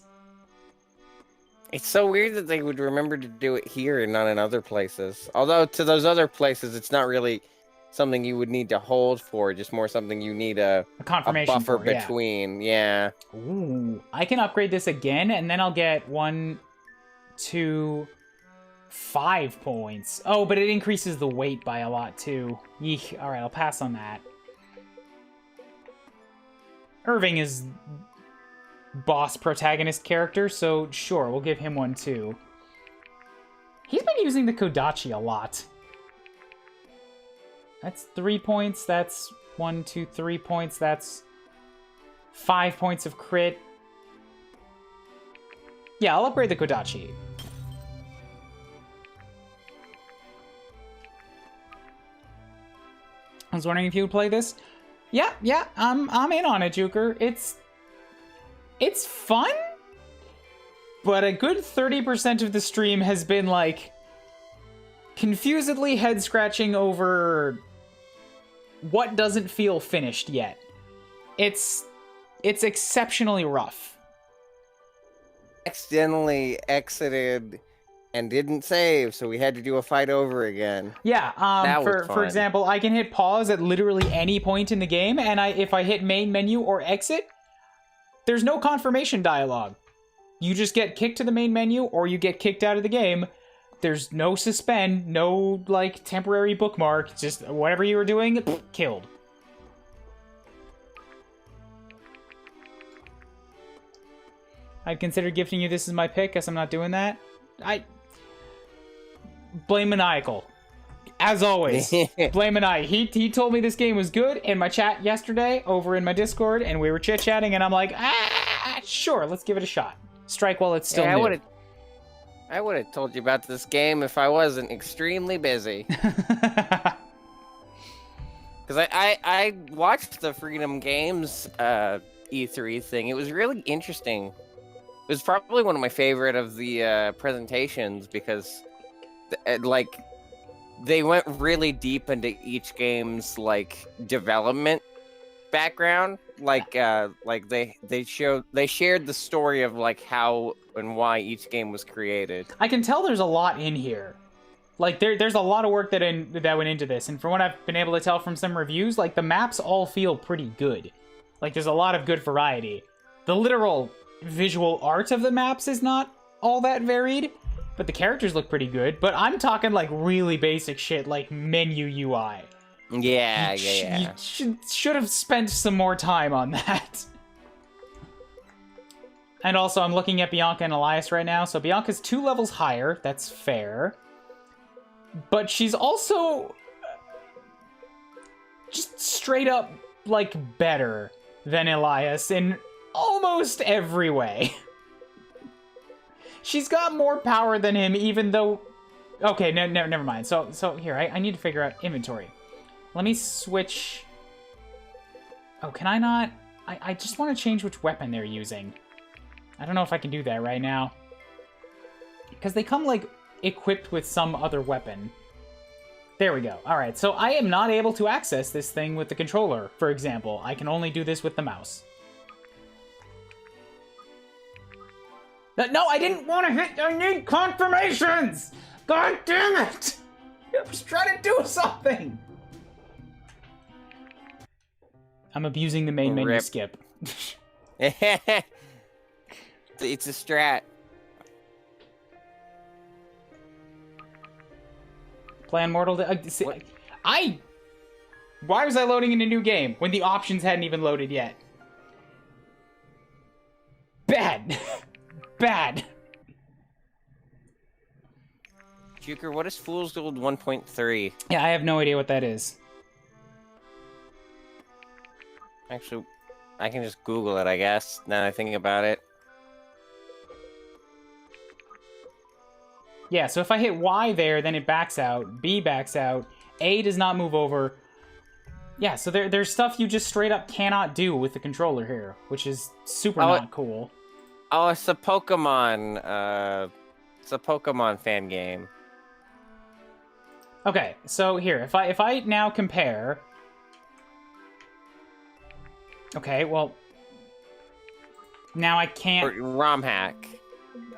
It's so weird that they would remember to do it here and not in other places. Although to those other places, it's not really something you would need to hold for, just more something you need a confirmation buffer for, yeah. between. Yeah. Ooh, I can upgrade this again, and then I'll get 1, 2, 5 points. Oh, but it increases the weight by a lot, too. Yeek. All right, I'll pass on that. Irving is boss protagonist character, so sure, we'll give him 1, too. He's been using the Kodachi a lot. That's 3 points. That's 1, 2, 3 points. That's 5 points of crit. Yeah, I'll upgrade the Kodachi. I was wondering if you would play this. Yeah, I'm in on it, Juker. It's fun, but a good 30% of the stream has been like confusedly head scratching over what doesn't feel finished yet. It's exceptionally rough. Accidentally exited and didn't save, so we had to do a fight over again. Yeah, That was for fun. example, I can hit pause at literally any point in the game, and if I hit main menu or exit, there's no confirmation dialogue. You just get kicked to the main menu, or you get kicked out of the game. There's no suspend, no, like, temporary bookmark. Just whatever you were doing, killed. I'd consider gifting you This Is My Pick, guess I'm not doing that. Blame Maniacal. As always, blame Maniacal. He told me this game was good in my chat yesterday over in my Discord, and we were chit-chatting, and I'm like, sure, let's give it a shot. Strike while it's still new. I would have told you about this game if I wasn't extremely busy. Because I watched the Freedom Games E3 thing. It was really interesting. It was probably one of my favorite of the presentations because, like, they went really deep into each game's like development background. Like they shared the story of like how and why each game was created. I can tell there's a lot in here. Like, there's a lot of work that went into this, and from what I've been able to tell from some reviews, like, the maps all feel pretty good. Like, there's a lot of good variety. The literal visual art of the maps is not all that varied, but the characters look pretty good. But I'm talking, like, really basic shit, like menu UI. Yeah. You should have spent some more time on that. And also, I'm looking at Bianca and Elias right now, so Bianca's 2 levels higher, that's fair. But she's also just straight up, like, better than Elias in almost every way. She's got more power than him, even though... Okay, never mind. So here, I need to figure out inventory. Let me switch... Oh, can I not? I just want to change which weapon they're using. I don't know if I can do that right now. Because they come, like, equipped with some other weapon. There we go. Alright, so I am not able to access this thing with the controller, for example. I can only do this with the mouse. No, I didn't want to hit... I need confirmations! God damn it! I was trying to do something! I'm abusing the main menu skip. It's a strat. Plan Mortal... Why was I loading in a new game when the options hadn't even loaded yet? Bad. Bad. Juker, what is Fool's Gold 1.3? Yeah, I have no idea what that is. Actually, I can just Google it, I guess, now that I think about it. Yeah, so if I hit Y there, then it backs out. B backs out. A does not move over. Yeah, so there's stuff you just straight up cannot do with the controller here, which is super not cool. Oh, it's a Pokemon. It's a Pokemon fan game. Okay, so here, if I now compare... Okay, well... Now I can't... Or ROM hack.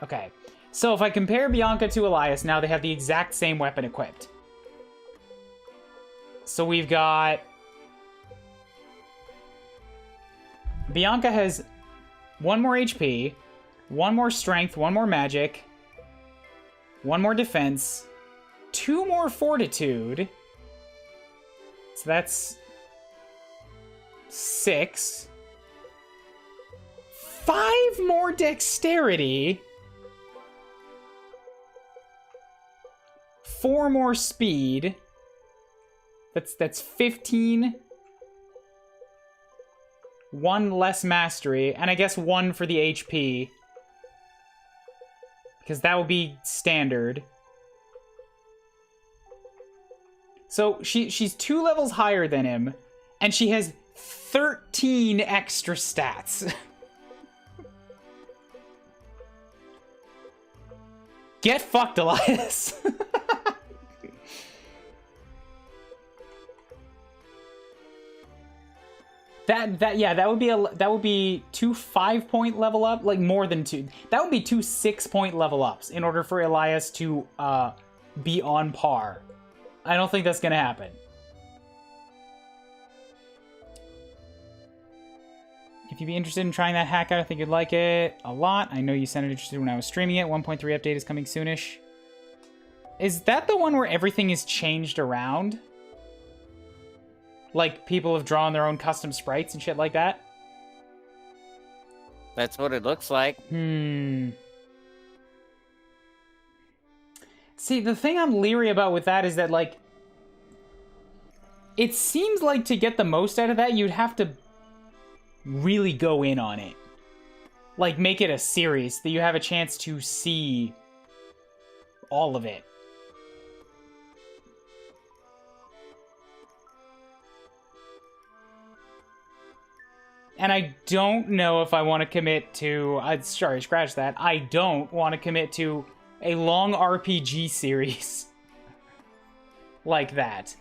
Okay. So if I compare Bianca to Elias, now they have the exact same weapon equipped. So we've got... Bianca has 1 more HP, 1 more strength, 1 more magic, 1 more defense, 2 more fortitude. So that's 6. 5 more dexterity. 4 more speed. That's 15. 1 less mastery, and I guess 1 for the HP. Because that will be standard. So she's 2 levels higher than him, and she has 13 extra stats. Get fucked, Elias. That would be 2 5-point level up, like more than 2. That would be 2 6-point level ups in order for Elias to be on par. I don't think that's gonna happen. If you'd be interested in trying that hack out, I think you'd like it a lot. I know you sounded interested when I was streaming it. 1.3 update is coming soonish. Is that the one where everything is changed around? Like, people have drawn their own custom sprites and shit like that? That's what it looks like. See, the thing I'm leery about with that is that, like... It seems like to get the most out of that, you'd have to really go in on it. Like, make it a series that you have a chance to see all of it. And I don't know if I want to commit to... sorry, scratch that. I don't want to commit to a long RPG series like that.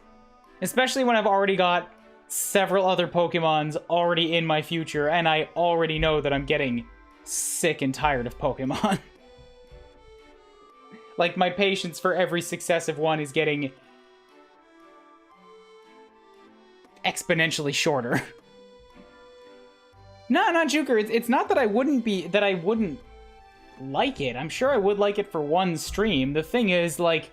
Especially when I've already got several other Pokemons already in my future, and I already know that I'm getting sick and tired of Pokemon. Like, my patience for every successive one is getting exponentially shorter. No, not Juker. It's not that I wouldn't like it. I'm sure I would like it for one stream. The thing is, like,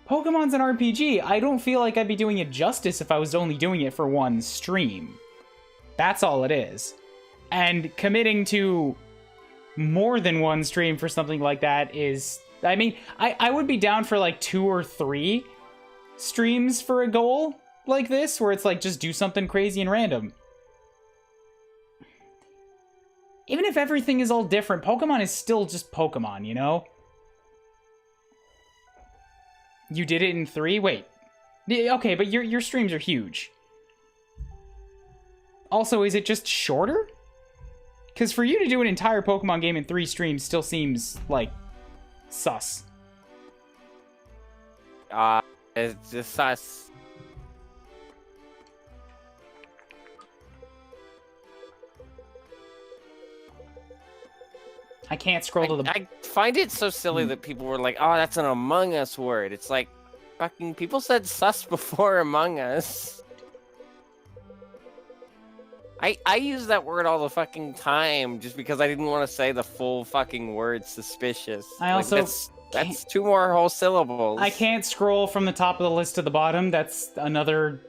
Pokemon's an RPG. I don't feel like I'd be doing it justice if I was only doing it for one stream. That's all it is. And committing to more than one stream for something like that is... I mean, I would be down for, like, 2 or 3 streams for a goal like this, where it's like, just do something crazy and random. Even if everything is all different, Pokemon is still just Pokemon, you know? You did it in 3? Wait. Okay, but your streams are huge. Also, is it just shorter? Because for you to do an entire Pokemon game in 3 streams still seems, like, sus. It's just sus. I can't scroll to the... I find it so silly that people were like, oh, that's an Among Us word. It's like, fucking, people said sus before Among Us. I use that word all the fucking time just because I didn't want to say the full fucking word suspicious. I also... That's 2 more whole syllables. I can't scroll from the top of the list to the bottom. That's another...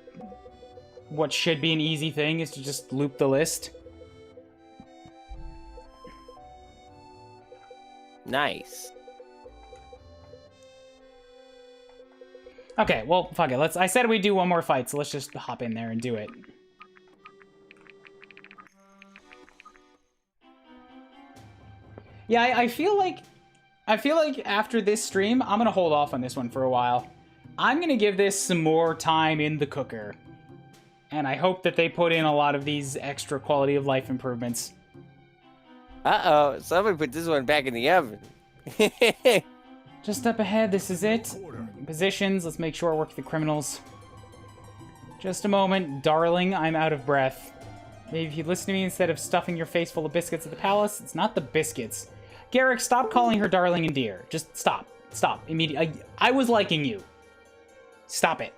What should be an easy thing is to just loop the list. Nice. Okay, well, fuck it. I said we'd do one more fight, so let's just hop in there and do it. Yeah, I feel like after this stream, I'm gonna hold off on this one for a while. I'm gonna give this some more time in the cooker. And I hope that they put in a lot of these extra quality of life improvements. Uh-oh, somebody put this one back in the oven. Just up ahead, this is it. Positions, let's make sure I work the criminals. Just a moment, darling, I'm out of breath. Maybe if you'd listen to me instead of stuffing your face full of biscuits at the palace. It's not the biscuits. Garrick, stop calling her darling and dear. Just stop. Stop. Immediately. I was liking you. Stop it.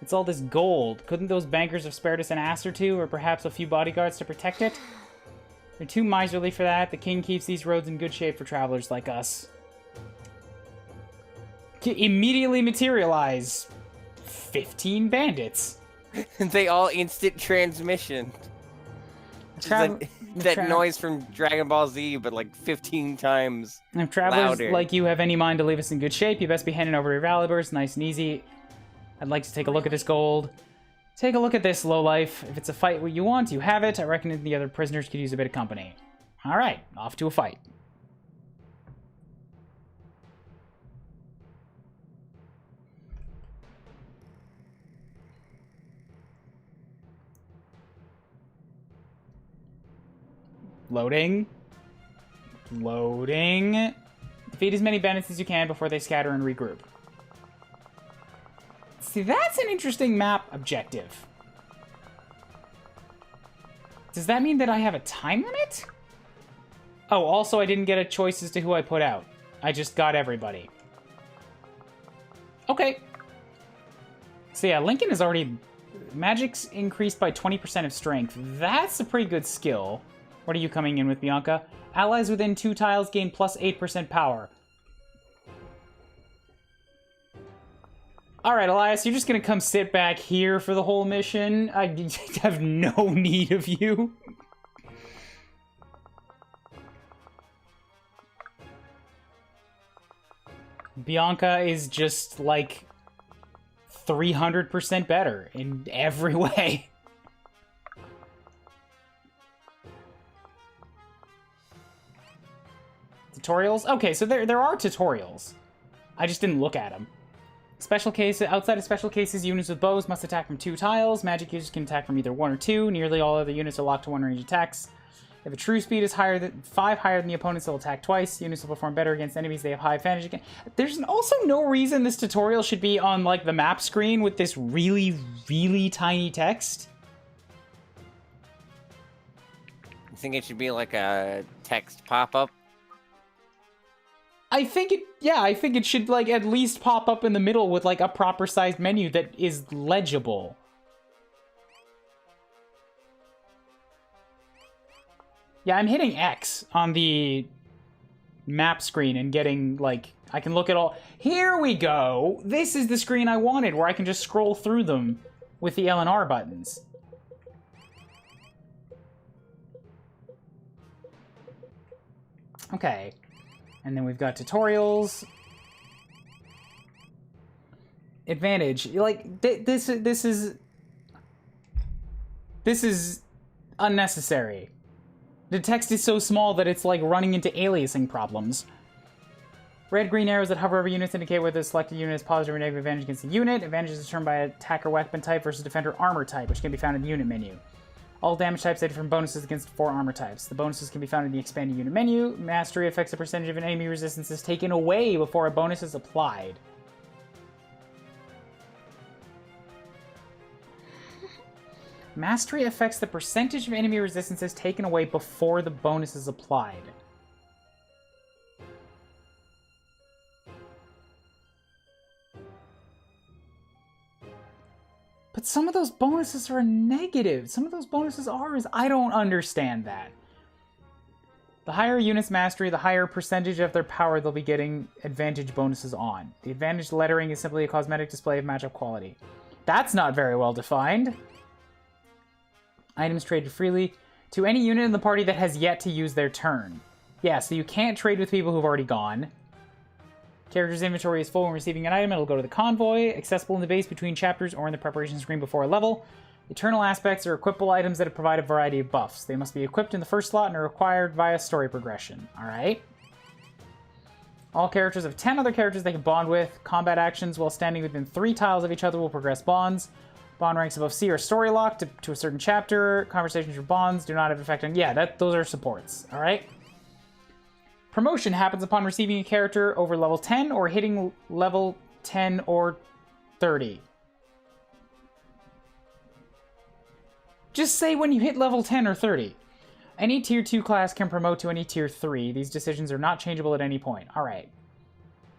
It's all this gold. Couldn't those bankers have spared us an ass or two, or perhaps a few bodyguards to protect it? They're too miserly for that. The king keeps these roads in good shape for travelers like us. Immediately materialize 15 bandits. They all instant transmission. That noise from Dragon Ball Z, but like 15 times If travelers louder. like you have any mind to leave us in good shape, you best be handing over your valuables, nice and easy. I'd like to take a look at this gold. Take a look at this, lowlife. If it's a fight what you want, you have it. I reckon the other prisoners could use a bit of company. Alright, off to a fight. Loading. Loading. Defeat as many bandits as you can before they scatter and regroup. See, that's an interesting map objective. Does that mean that I have a time limit? Oh, also I didn't get a choice as to who I put out. I just got everybody. Okay. So yeah, Lincoln is already... Magic's increased by 20% of strength. That's a pretty good skill. What are you coming in with, Bianca? Allies within 2 tiles gain plus 8% power. Alright, Elias, you're just gonna come sit back here for the whole mission? I have no need of you. Bianca is just, like, 300% better in every way. Tutorials? Okay, so there are tutorials. I just didn't look at them. Special case outside of special cases, units with bows must attack from 2 tiles. Magic users can attack from either 1 or 2. Nearly all other units are locked to 1 range attacks. If a true speed is higher than 5 higher than the opponents, they'll attack twice. Units will perform better against enemies they have high advantage against. There's also no reason this tutorial should be on like the map screen with this really, really tiny text. You think it should be like a text pop-up? I think it should like at least pop up in the middle with like a proper sized menu that is legible. Yeah, I'm hitting X on the map screen and getting, like, I can look at all... Here we go! This is the screen I wanted, where I can just scroll through them with the L and R buttons. Okay. And then we've got tutorials. Advantage. Like, this is unnecessary. The text is so small that it's like running into aliasing problems. Red-green arrows that hover over units indicate whether the selected unit has positive or negative advantage against the unit. Advantage is determined by attacker weapon type versus defender armor type, which can be found in the unit menu. All damage types have different bonuses against 4 armor types. The bonuses can be found in the expanded unit menu. Mastery affects the percentage of an enemy resistance taken away before a bonus is applied. Mastery affects the percentage of enemy resistances taken away before the bonus is applied. But some of those bonuses are negative. Some of those bonuses are... I don't understand that. The higher a unit's mastery, the higher percentage of their power they'll be getting advantage bonuses on. The advantage lettering is simply a cosmetic display of matchup quality. That's not very well defined. Items traded freely to any unit in the party that has yet to use their turn. Yeah, so you can't trade with people who've already gone. Character's inventory is full when receiving an item. It'll go to the convoy, accessible in the base between chapters or in the preparation screen before a level. Eternal aspects are equipable items that provide a variety of buffs. They must be equipped in the first slot and are acquired via story progression. Alright. All characters have 10 other characters they can bond with. Combat actions while standing within 3 tiles of each other will progress bonds. Bond ranks above C are story locked to a certain chapter. Conversations or bonds do not have effect on... Yeah, those are supports. Alright. Promotion happens upon receiving a character over level 10 or hitting level 10 or 30. Just say when you hit level 10 or 30. Any tier 2 class can promote to any tier 3. These decisions are not changeable at any point. Alright.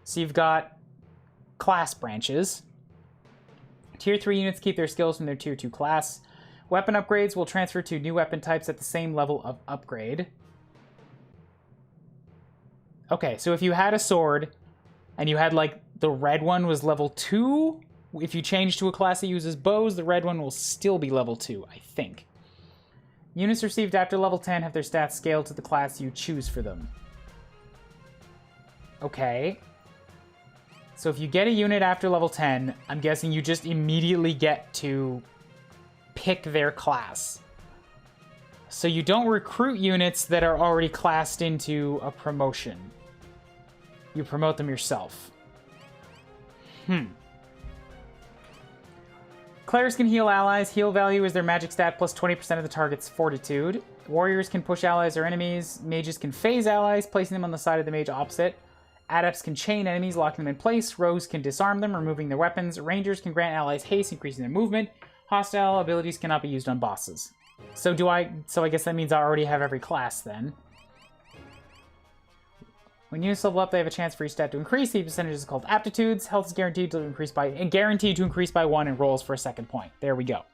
So you've got class branches. Tier 3 units keep their skills from their tier 2 class. Weapon upgrades will transfer to new weapon types at the same level of upgrade. Okay, so if you had a sword, and you had, like, the red one was level 2, if you change to a class that uses bows, the red one will still be level 2, I think. Units received after level 10 have their stats scaled to the class you choose for them. Okay. So if you get a unit after level 10, I'm guessing you just immediately get to pick their class. So you don't recruit units that are already classed into a promotion. You promote them yourself. Clerics can heal allies. Heal value is their magic stat plus 20% of the target's fortitude. Warriors can push allies or enemies. Mages can phase allies, placing them on the side of the mage opposite. Adepts can chain enemies, locking them in place. Rogues can disarm them, removing their weapons. Rangers can grant allies haste, increasing their movement. Hostile abilities cannot be used on bosses. So I guess that means I already have every class then. When units level up, they have a chance for each stat to increase. The percentage is called Aptitudes. Health is guaranteed to increase by 1 and rolls for a second point. There we go.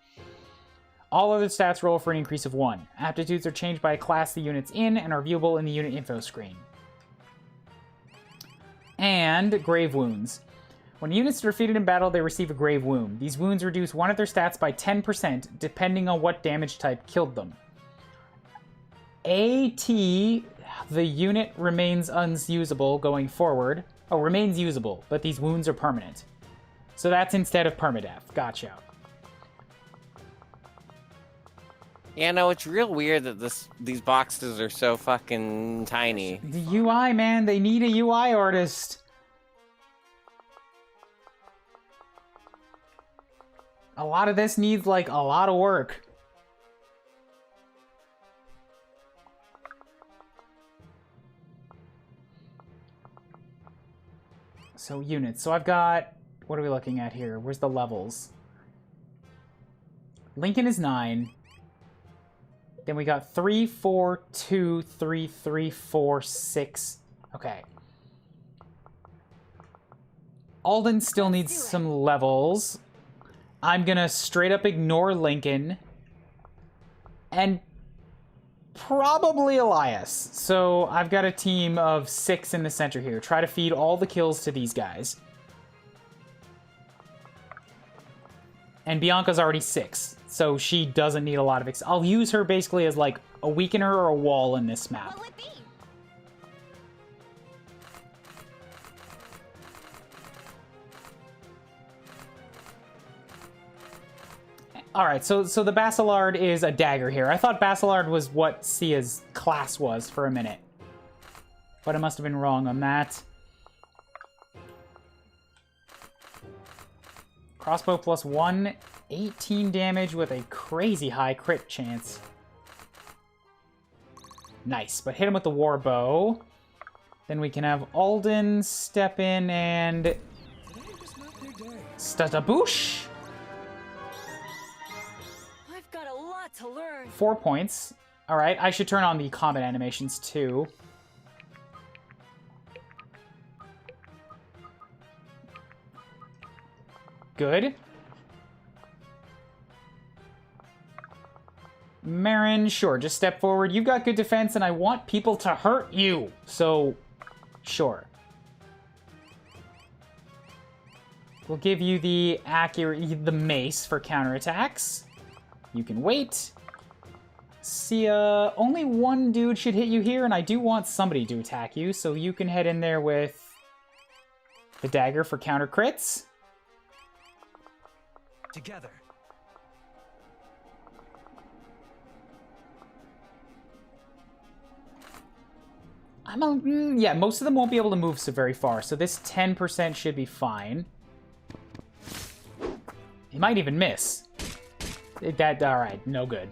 All other stats roll for an increase of 1. Aptitudes are changed by a class the unit's in and are viewable in the unit info screen. And grave wounds. When units are defeated in battle, they receive a grave wound. These wounds reduce one of their stats by 10%, depending on what damage type killed them. The unit remains unusable going forward. Oh, remains usable, but these wounds are permanent. So that's instead of permadeath. Gotcha. Yeah, no, it's real weird that these boxes are so fucking tiny. The UI, man, they need a UI artist. A lot of this needs, like, a lot of work. So, units. So I've got... What are we looking at here? Where's the levels? Lincoln is 9. Then we got 3, 4, 2, 3, 3, 4, 6. Okay. Alden still needs some levels. I'm gonna straight up ignore Lincoln. And probably Elias. So I've got a team of 6 in the center here. Try to feed all the kills to these guys. And Bianca's already 6, so she doesn't need a lot of... I'll use her basically as, like, a weakener or a wall in this map. What'll it be? Alright, so the Basilard is a dagger here. I thought Basilard was what Sia's class was for a minute. But I must have been wrong on that. Crossbow plus 1, 18 damage with a crazy high crit chance. Nice, but hit him with the war bow. Then we can have Alden step in and... Stataboosh! I've got a lot to learn. 4 points. Alright, I should turn on the combat animations too. Good. Marin, sure, just step forward. You've got good defense, and I want people to hurt you. So, sure. We'll give you the mace for counterattacks. You can wait. Sia, only one dude should hit you here, and I do want somebody to attack you, so you can head in there with the dagger for counter crits. Together. Yeah, most of them won't be able to move so very far, so this 10% should be fine. He might even miss. Alright, no good.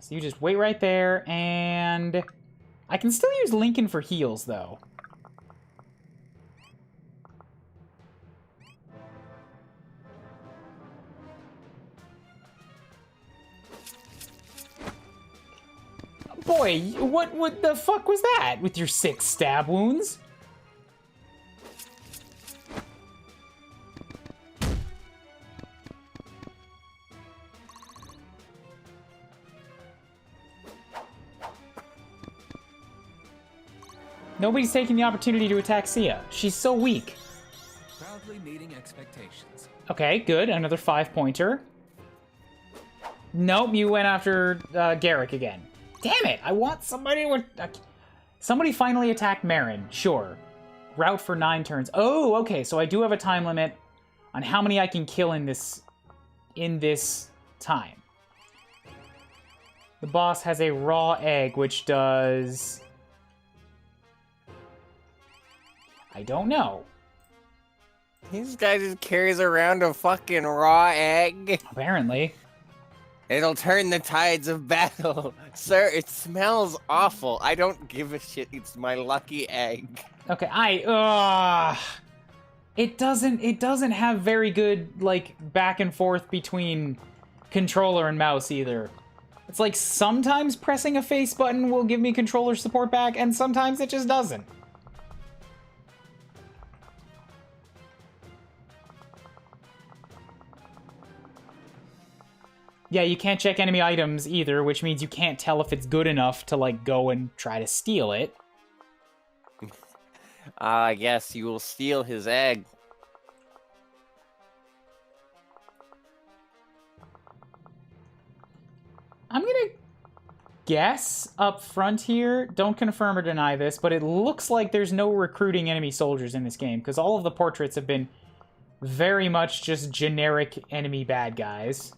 So you just wait right there, and... I can still use Lincoln for heals, though. Boy, what the fuck was that with your 6 stab wounds? Nobody's taking the opportunity to attack Sia. She's so weak. Proudly meeting expectations. Okay, good. Another 5-pointer. Nope, you went after Garrick again. Damn it! I want somebody with... somebody finally attacked Marin. Sure. Route for 9 turns. Oh, okay, so I do have a time limit on how many I can kill in this time. The boss has a raw egg, which does... I don't know. This guy just carries around a fucking raw egg. Apparently. It'll turn the tides of battle. Sir, it smells awful. I don't give a shit. It's my lucky egg. Okay, it doesn't have very good, like, back and forth between controller and mouse either. It's like sometimes pressing a face button will give me controller support back, and sometimes it just doesn't. Yeah, you can't check enemy items either, which means you can't tell if it's good enough to, like, go and try to steal it. I guess you will steal his egg. I'm gonna guess up front here, don't confirm or deny this, but it looks like there's no recruiting enemy soldiers in this game, because all of the portraits have been very much just generic enemy bad guys.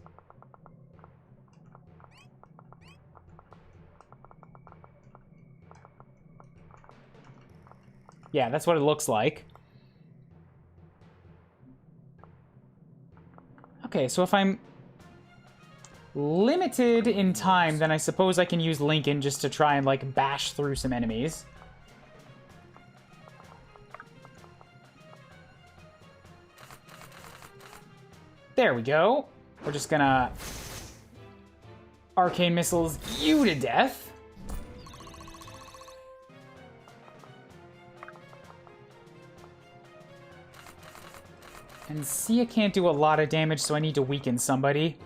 Yeah, that's what it looks like. Okay, so if I'm limited in time, then I suppose I can use Lincoln just to try and, like, bash through some enemies. There we go. We're just gonna arcane missiles you to death. And Sia can't do a lot of damage, so I need to weaken somebody.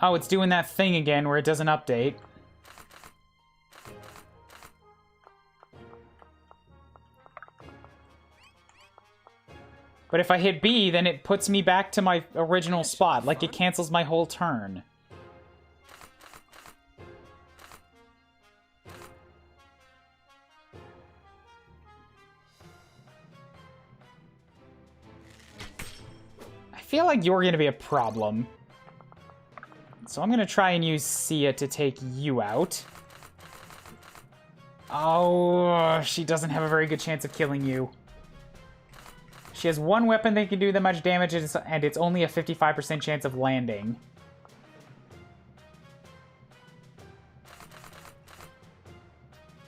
Oh, it's doing that thing again where it doesn't update. But if I hit B, then it puts me back to my original spot. Like, it cancels my whole turn. I feel like you're going to be a problem. So I'm going to try and use Sia to take you out. Oh, she doesn't have a very good chance of killing you. She has one weapon that can do that much damage, and it's only a 55% chance of landing.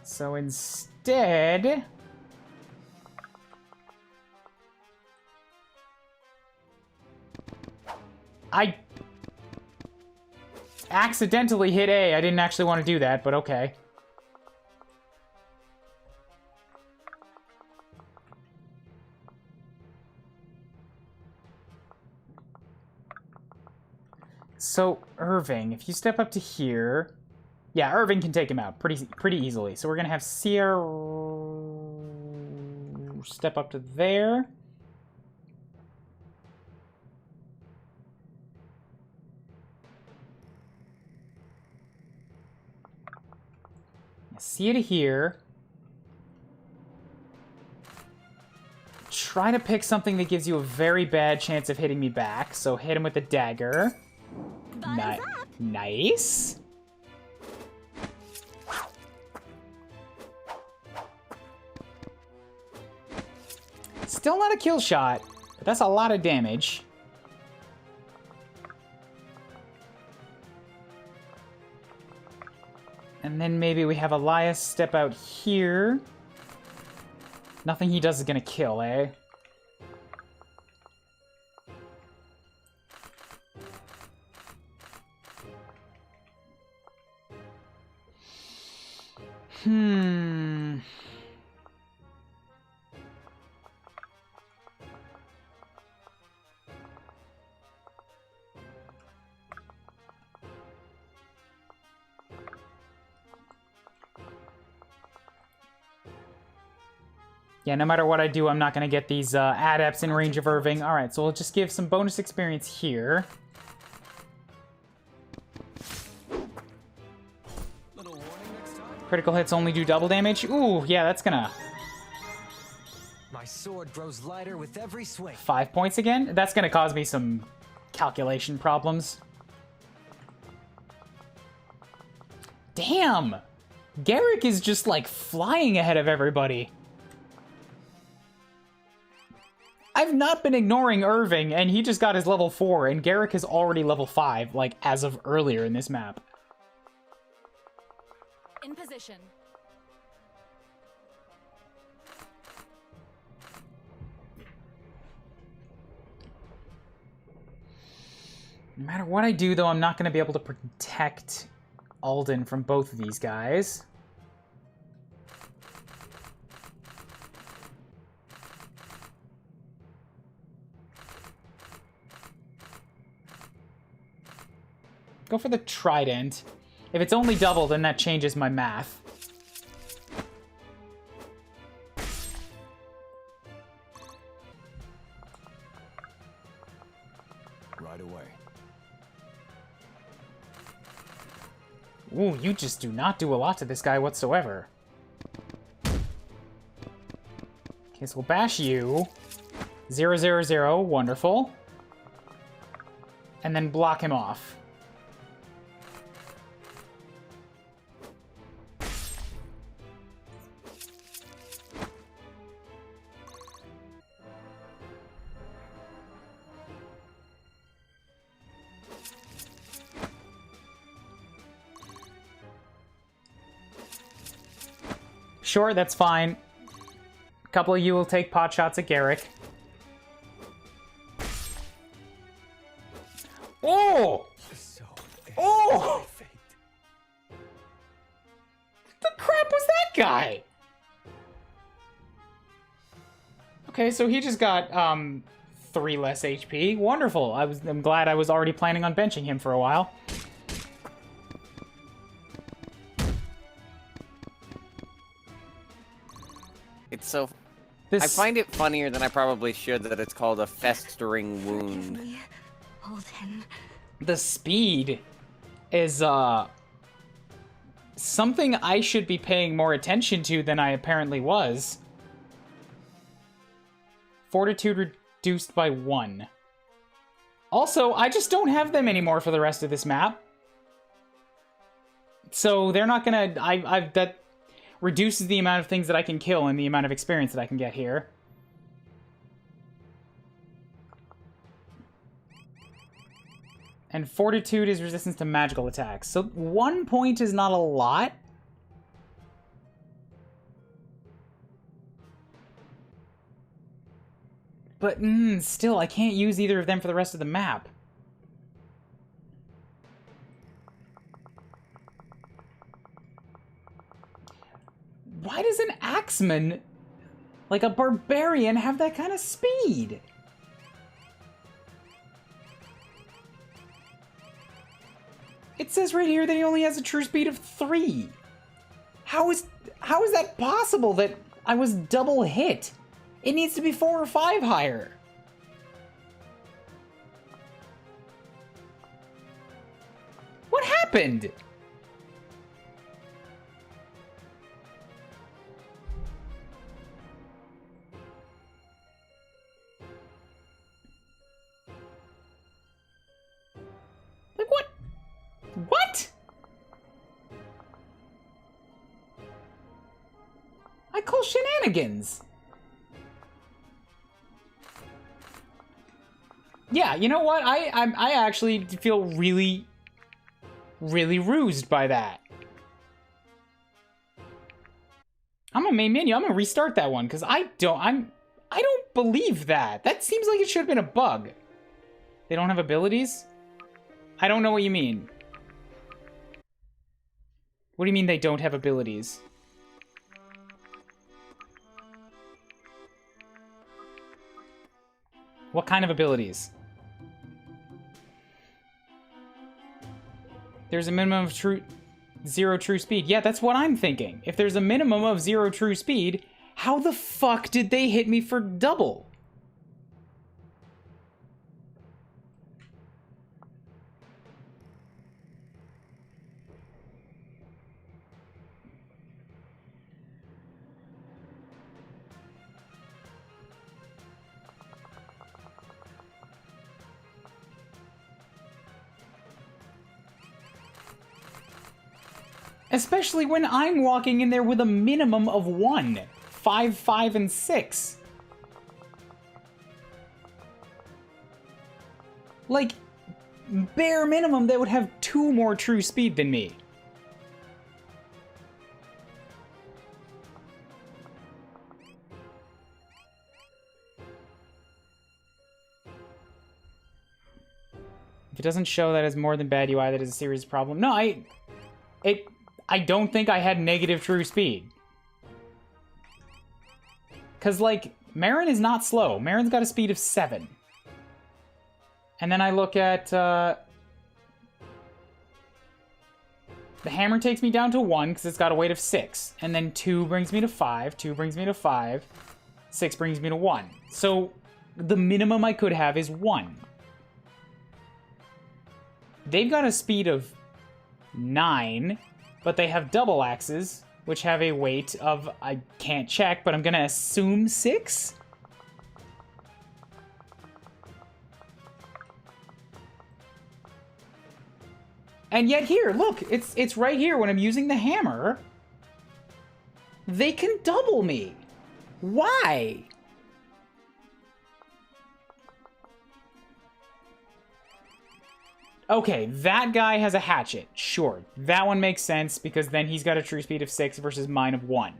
So instead... I accidentally hit A. I didn't actually want to do that, but okay. So, Irving, if you step up to here... Yeah, Irving can take him out pretty easily. So we're going to have Sierra step up to there. Sia to here. Try to pick something that gives you a very bad chance of hitting me back. So hit him with the dagger. Nice. Still not a kill shot, but that's a lot of damage. And then maybe we have Elias step out here. Nothing he does is gonna kill, eh? Yeah, no matter what I do, I'm not going to get these adepts in range of Irving. All right, so we'll just give some bonus experience here. Critical hits only do double damage. Ooh, yeah, that's gonna... My sword grows lighter with every swing. 5 points again? That's gonna cause me some calculation problems. Damn! Garrick is just, like, flying ahead of everybody. I've not been ignoring Irving, and he just got his level 4, and Garrick is already level 5, like, as of earlier in this map. In position. No matter what I do, though, I'm not going to be able to protect Alden from both of these guys. Go for the trident. If it's only double, then that changes my math. Right away. Ooh, you just do not do a lot to this guy whatsoever. Okay, so we'll bash you. 0, 0, 0, wonderful. And then block him off. Sure, that's fine. A couple of you will take pot shots at Garrick. Oh! So Oh! fate. The crap was that guy? Okay, so he just got 3 less HP. Wonderful. I'm glad I was already planning on benching him for a while. It's so. This I find it funnier than I probably should that it's called a festering wound. Can we hold him? the speed is something I should be paying more attention to than I apparently was. Fortitude reduced by 1. Also, I just don't have them anymore for the rest of this map. So they're not gonna... that reduces the amount of things that I can kill and the amount of experience that I can get here. And Fortitude is resistance to magical attacks. So 1 point is not a lot. But still, I can't use either of them for the rest of the map. Why does an axeman, like a barbarian, have that kind of speed? It says right here that he only has a true speed of 3. How is that possible that I was double hit? It needs to be 4 or 5 higher. What happened? Like what? What? I call shenanigans. Yeah, you know what? I actually feel really rused by that. I'm a main menu. I'm gonna restart that one because I don't believe that. That seems like it should have been a bug. They don't have abilities? I don't know what you mean. What do you mean they don't have abilities? What kind of abilities? There's a minimum of 0 true speed. Yeah, that's what I'm thinking. If there's a minimum of 0 true speed, how the fuck did they hit me for double? Especially when I'm walking in there with a minimum of 1. 5, 5, and 6. Like, bare minimum, they would have 2 more true speed than me. If it doesn't show that as more than bad UI, that is a serious problem. No, I don't think I had negative true speed. Because, like, Marin is not slow. Marin's got a speed of 7. And then I look at... the hammer takes me down to 1 because it's got a weight of 6. And then 2 brings me to 5. 2 brings me to 5. 6 brings me to 1. So, the minimum I could have is 1. They've got a speed of 9... But they have double axes, which have a weight of, I can't check, but I'm gonna assume 6? And yet here, look, it's right here when I'm using the hammer. They can double me. Why? Okay, that guy has a hatchet. Sure, that one makes sense because then he's got a true speed of 6 versus mine of 1.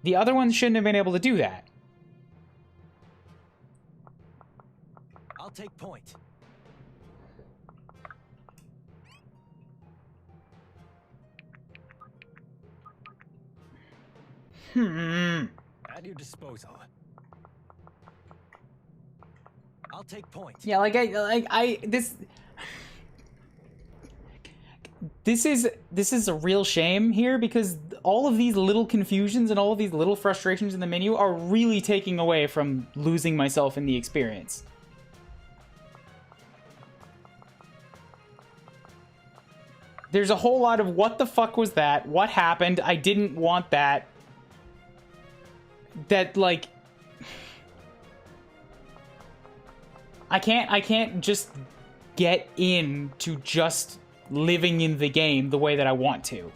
The other ones shouldn't have been able to do that. I'll take point. At your disposal. I'll take point. Yeah, this is a real shame here, because all of these little confusions and all of these little frustrations in the menu are really taking away from losing myself in the experience. There's a whole lot of what the fuck was that? What happened? I didn't want that. That, like, I can't just get into just living in the game the way that I want to.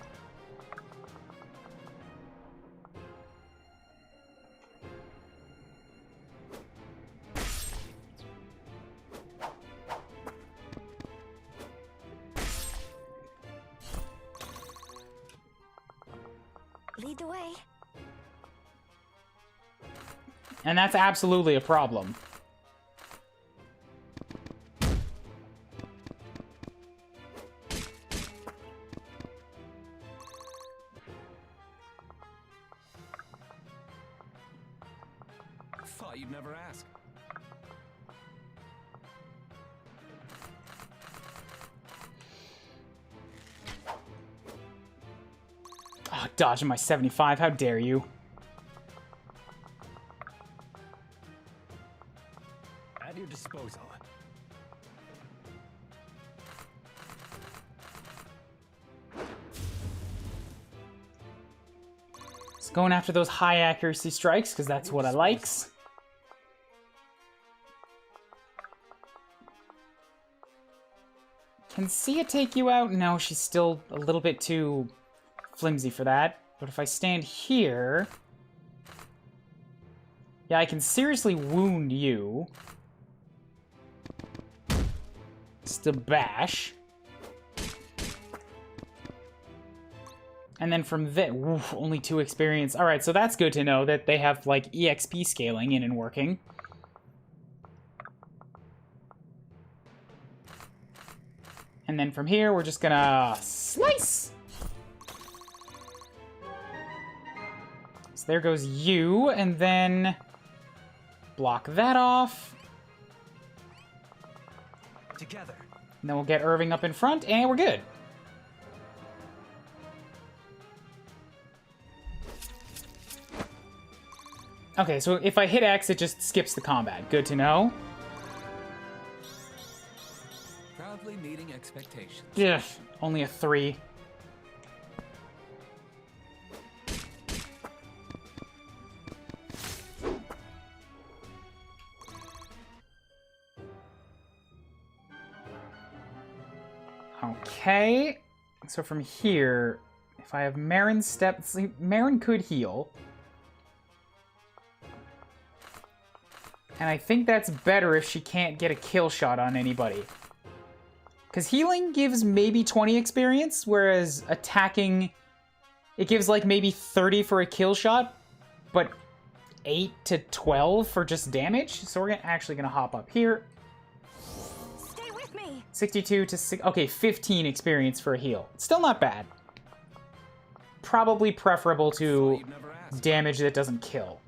Lead the way. And that's absolutely a problem. Thought you'd never ask. Oh, dodging my 75, how dare you? At your disposal. It's going after those high accuracy strikes, because that's what I likes. Can Sia take you out? No, she's still a little bit too flimsy for that. But if I stand here... Yeah, I can seriously wound you. Just a bash. And then from there... Oof, only 2 experience. Alright, so that's good to know that they have, like, EXP scaling in and working. And then from here, we're just gonna slice! So there goes you, and then block that off. Together. And then we'll get Irving up in front, and we're good. Okay, so if I hit X, it just skips the combat. Good to know. Proudly meeting expectations. Ugh, only a 3. Okay, so from here, if I have Marin's step, see, Marin could heal. And I think that's better if she can't get a kill shot on anybody. Because healing gives maybe 20 experience, whereas attacking, it gives like maybe 30 for a kill shot, but 8 to 12 for just damage. So we're actually going to hop up here. Stay with me. 62 to 6, okay, 15 experience for a heal. Still not bad. Probably preferable to damage that doesn't kill.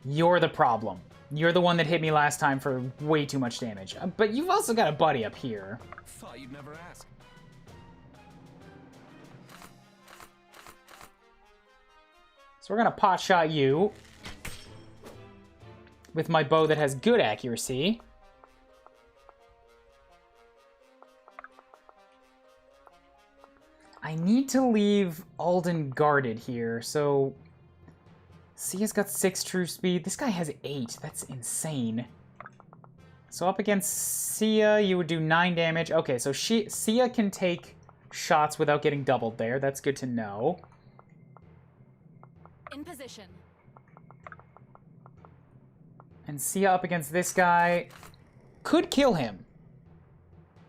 You're the problem. You're the one that hit me last time for way too much damage. But you've also got a buddy up here. Thought you'd never ask. So we're gonna pot shot you with my bow that has good accuracy. I need to leave Alden guarded here, so... Sia's got 6 true speed. This guy has 8. That's insane. So up against Sia, you would do 9 damage. Okay, so Sia can take shots without getting doubled there. That's good to know. In position. And Sia up against this guy could kill him.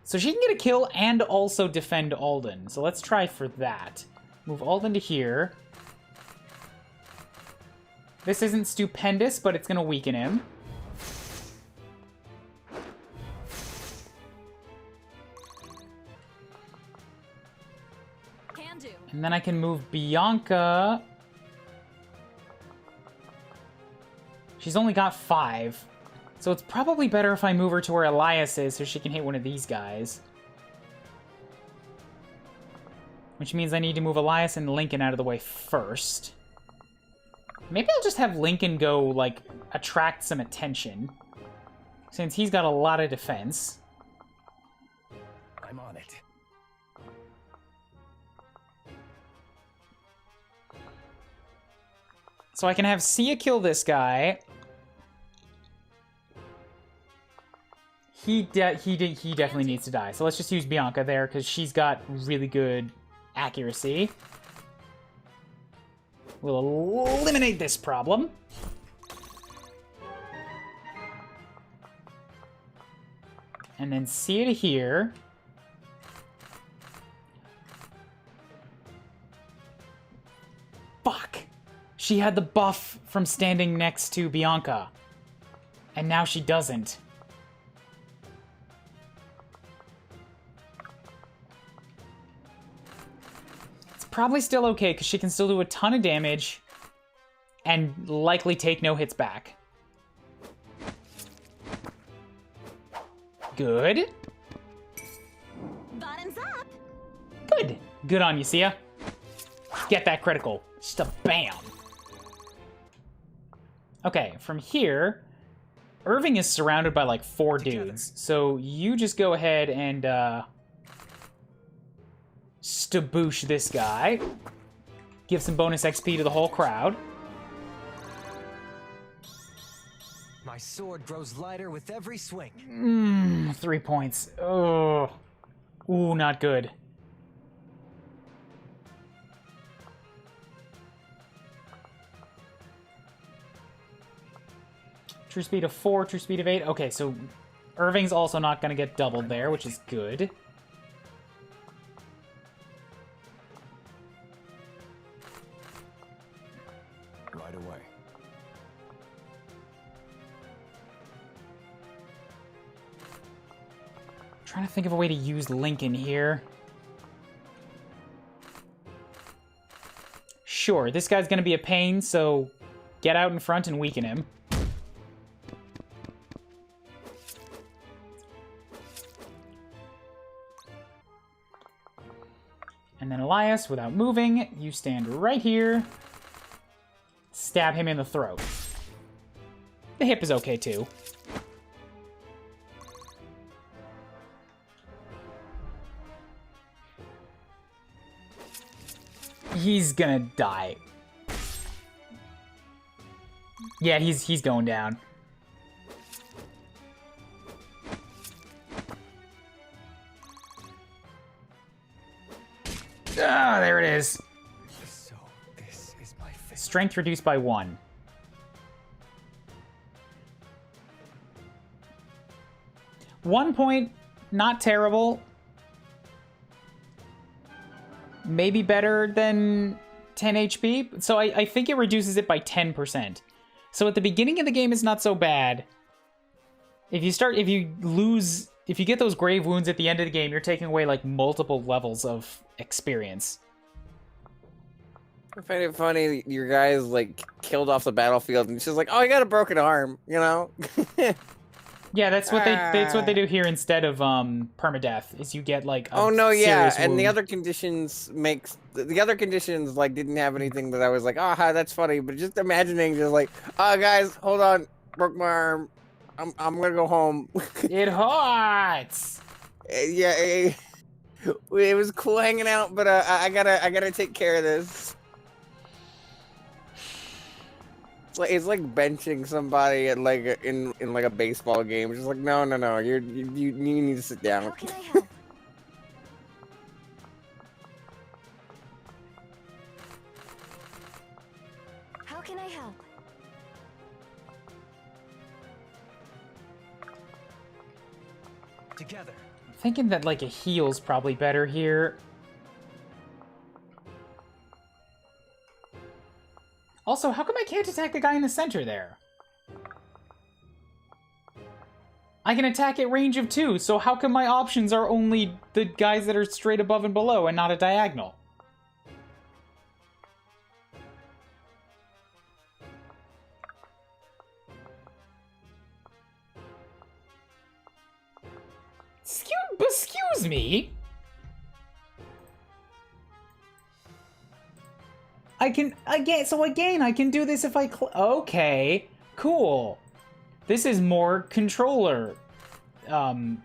So she can get a kill and also defend Alden. So let's try for that. Move Alden to here. This isn't stupendous, but it's going to weaken him. Can do. And then I can move Bianca. She's only got 5. So it's probably better if I move her to where Elias is so she can hit one of these guys. Which means I need to move Elias and Lincoln out of the way first. Maybe I'll just have Lincoln go, like, attract some attention. Since he's got a lot of defense. I'm on it. So I can have Sia kill this guy. He definitely needs to die. So let's just use Bianca there, because she's got really good accuracy. We'll eliminate this problem. And then Sia to here. Fuck! She had the buff from standing next to Bianca. And now she doesn't. Probably still okay, because she can still do a ton of damage and likely take no hits back. Good. Bottoms up. Good. Good on you, Sia. Get that critical. Just a bam. Okay, from here, Irving is surrounded by like 4 dudes. So you just go ahead and staboosh this guy. Give some bonus XP to the whole crowd. My sword grows lighter with every swing. 3 points. Oh. Ooh, not good. True speed of 4, true speed of 8. Okay, so Irving's also not going to get doubled there, which is good. Right away. Trying to think of a way to use Lincoln here. Sure, this guy's going to be a pain, so get out in front and weaken him. And then Elias, without moving, you stand right here. Stab him in the throat. The hip is okay, too. He's gonna die. Yeah, he's going down. Ah, there it is. So this is my fate. Strength reduced by 1. One point, not terrible. Maybe better than 10 HP. So I think it reduces it by 10%. So at the beginning of the game, it's not so bad. If you get those grave wounds at the end of the game, you're taking away like multiple levels of experience. I find it funny your guys like killed off the battlefield and she's like, "Oh, I got a broken arm," you know? Yeah, that's what they do here instead of permadeath. Is you get like a oh no, yeah, serious and wound. the other conditions like didn't have anything that I was like, "Ah, that's funny," but just imagining just like, "Oh, guys, hold on, broke my arm. I'm gonna go home." It hurts. Yeah, it was cool hanging out, but I gotta take care of this. It's like benching somebody at like in like a baseball game. It's just like no, you need to sit down. How can I help? How can I help? Together. I'm thinking that like a heal's probably better here. Also, how come I can't attack the guy in the center there? I can attack at range of 2, so how come my options are only the guys that are straight above and below and not a diagonal? Excuse me? I can, again, I can do this if I okay, cool. This is more controller,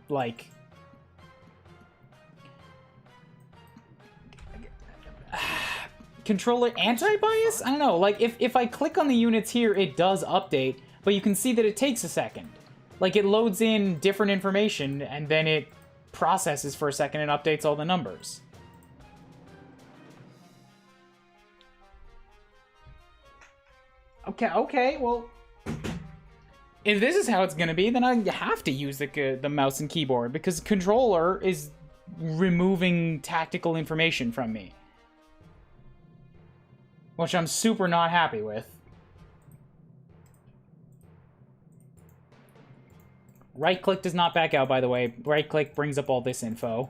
like... controller anti-bias? I don't know, like, if I click on the units here, it does update, but you can see that it takes a second. Like, it loads in different information, and then it processes for a second and updates all the numbers. Okay, well... if this is how it's gonna be, then I have to use the mouse and keyboard, because controller is removing tactical information from me. Which I'm super not happy with. Right-click does not back out, by the way. Right-click brings up all this info.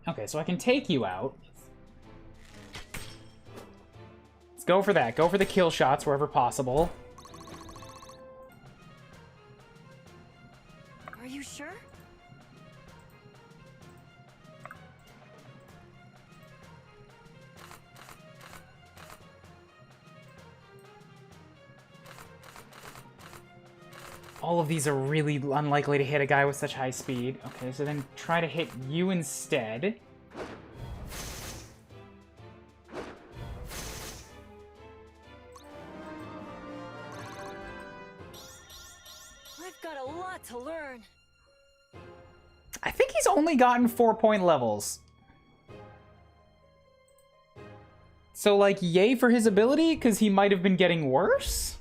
Okay, so I can take you out. Let's go for that. Go for the kill shots wherever possible. Are you sure? All of these are really unlikely to hit a guy with such high speed. Okay, so then try to hit you instead. I've got a lot to learn. I think he's only gotten 4-point levels. So, like, yay for his ability, because he might have been getting worse?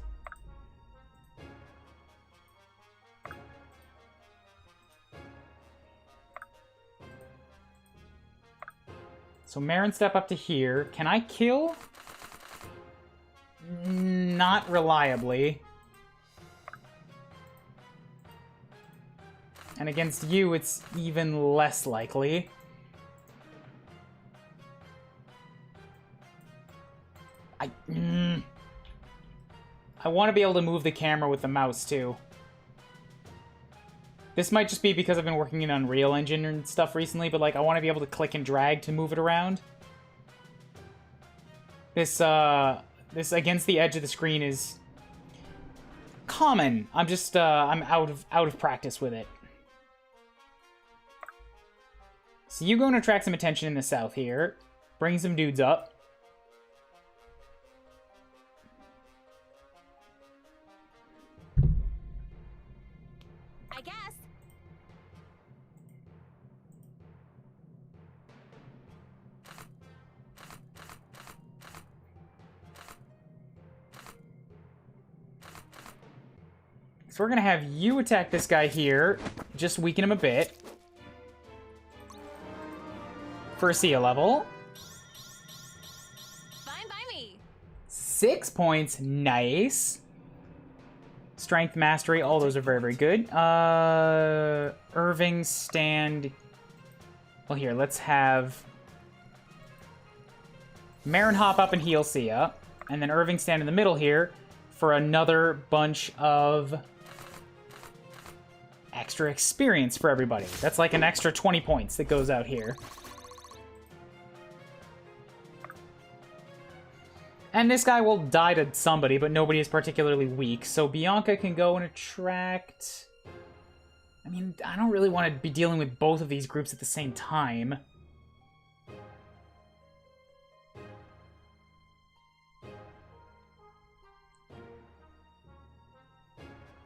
So Marin step up to here. Can I kill? Not reliably. And against you, it's even less likely. I want to be able to move the camera with the mouse, too. This might just be because I've been working in Unreal Engine and stuff recently, but, like, I want to be able to click and drag to move it around. This against the edge of the screen is common. I'm just, I'm out of practice with it. So you going to attract some attention in the south here. Bring some dudes up. I guess. So we're gonna have you attack this guy here. Just weaken him a bit. For a Sia level. Fine by me. 6 points. Nice. Strength, mastery, all those are very, very good. Irving, stand. Well, here, let's have Marin hop up and heal Sia. And then Irving stand in the middle here for another bunch of extra experience for everybody. That's like an extra 20 points that goes out here. And this guy will die to somebody, but nobody is particularly weak. So Bianca can go and attract... I mean, I don't really want to be dealing with both of these groups at the same time.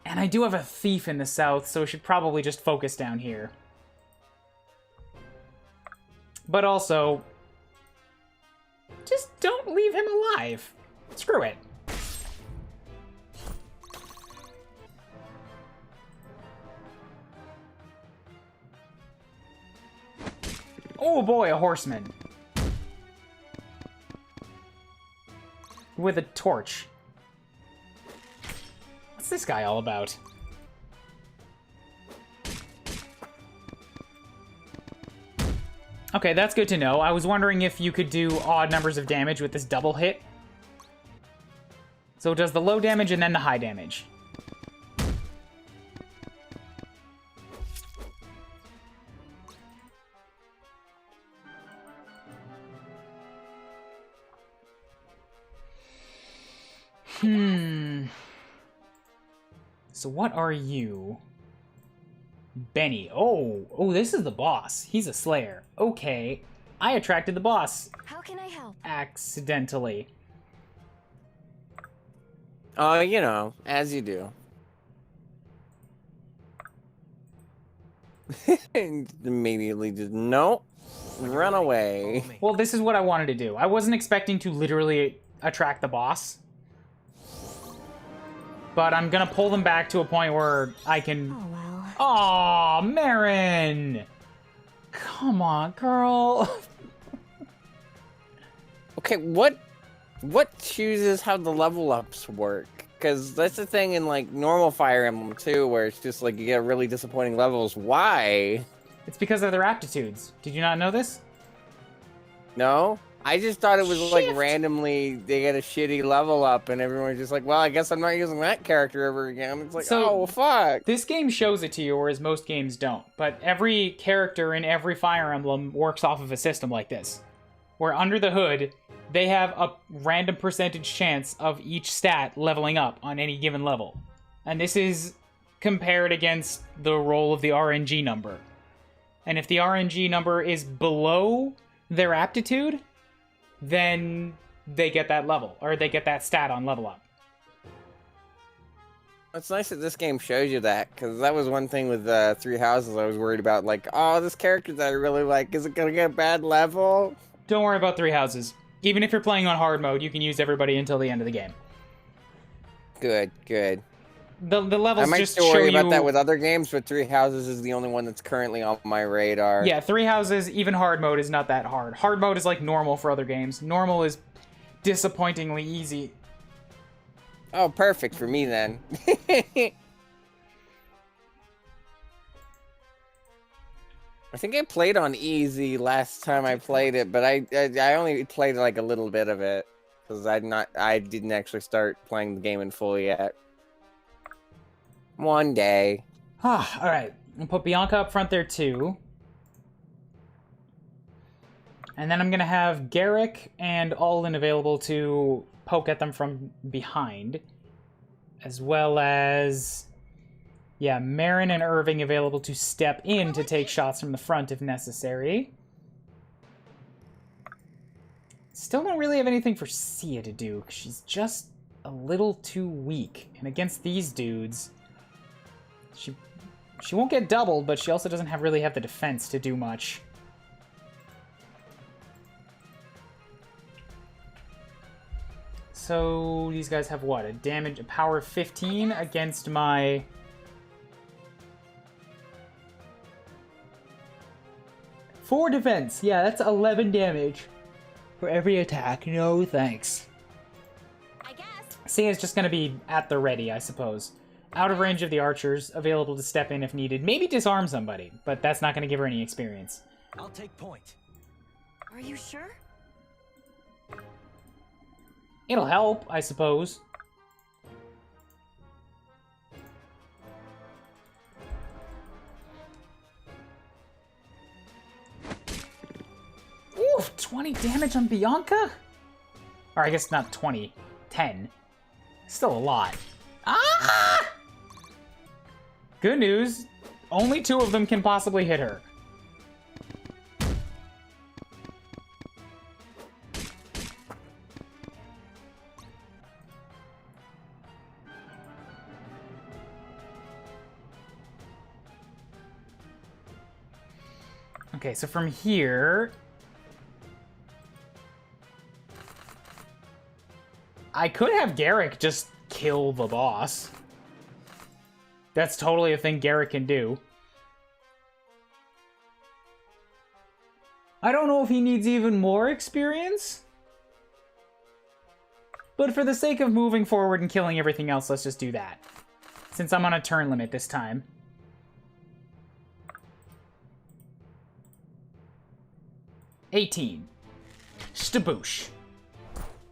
And I do have a thief in the south, so I should probably just focus down here. But also... just don't leave him alive. Screw it. Oh boy, a horseman. With a torch. What's this guy all about? Okay, that's good to know. I was wondering if you could do odd numbers of damage with this double hit. So it does the low damage and then the high damage. So what are you? Benny. Oh, this is the boss. He's a slayer. Okay. I attracted the boss. How can I help? Accidentally. Oh, you know, as you do. Immediately just, nope. Run away. Well, this is what I wanted to do. I wasn't expecting to literally attract the boss. But I'm gonna pull them back to a point where I can... Oh, well. Aw, Marin! Come on, girl. Okay, what chooses how the level ups work? Because that's the thing in, like, normal Fire Emblem too, where it's just, like, you get really disappointing levels. Why? It's because of their aptitudes. Did you not know this? No? I just thought it was, like, Shift. randomly they get a shitty level up, and everyone's just like, well, I guess I'm not using that character ever again. It's like, So- oh, well, fuck. This game shows it to you, whereas most games don't. But every character in every Fire Emblem works off of a system like this. Where under the hood, they have a random percentage chance of each stat leveling up on any given level. And this is compared against the roll of the RNG number. And if the RNG number is below their aptitude, then they get that level, or they get that stat on level up. It's nice that this game shows you that, because that was one thing with Three Houses I was worried about. Like, oh, this character that I really like, is it going to get a bad level? Don't worry about Three Houses. Even if you're playing on hard mode, you can use everybody until the end of the game. Good, good. The levels I might just still show worry you... about that with other games, but Three Houses is the only one that's currently on my radar. Yeah, Three Houses, even hard mode, is not that hard. Hard mode is like normal for other games. Normal is disappointingly easy. Oh, perfect for me then. I think I played on easy last time I played it, but I only played like a little bit of it because I didn't actually start playing the game in full yet. One day. Ah, all right. I'll put Bianca up front there too. And then I'm going to have Garrick and Alden available to poke at them from behind. As well as, yeah, Marin and Irving available to step in to take shots from the front if necessary. Still don't really have anything for Sia to do, because she's just a little too weak. And against these dudes, she won't get doubled, but she also doesn't really have the defense to do much. So these guys have what? A power of 15 against my... Four defense. Yeah, that's 11 damage for every attack. No thanks. I guess. Sia's just going to be at the ready, I suppose. Out of range of the archers, available to step in if needed. Maybe disarm somebody, but that's not going to give her any experience. I'll take point. Are you sure? It'll help, I suppose. Oof, 20 damage on Bianca? Or I guess not 20, 10. Still a lot. Ah! Good news, only 2 of them can possibly hit her. Okay, so from here... I could have Garrick just kill the boss. That's totally a thing Garrick can do. I don't know if he needs even more experience. But for the sake of moving forward and killing everything else, let's just do that. Since I'm on a turn limit this time. $18. Staboosh.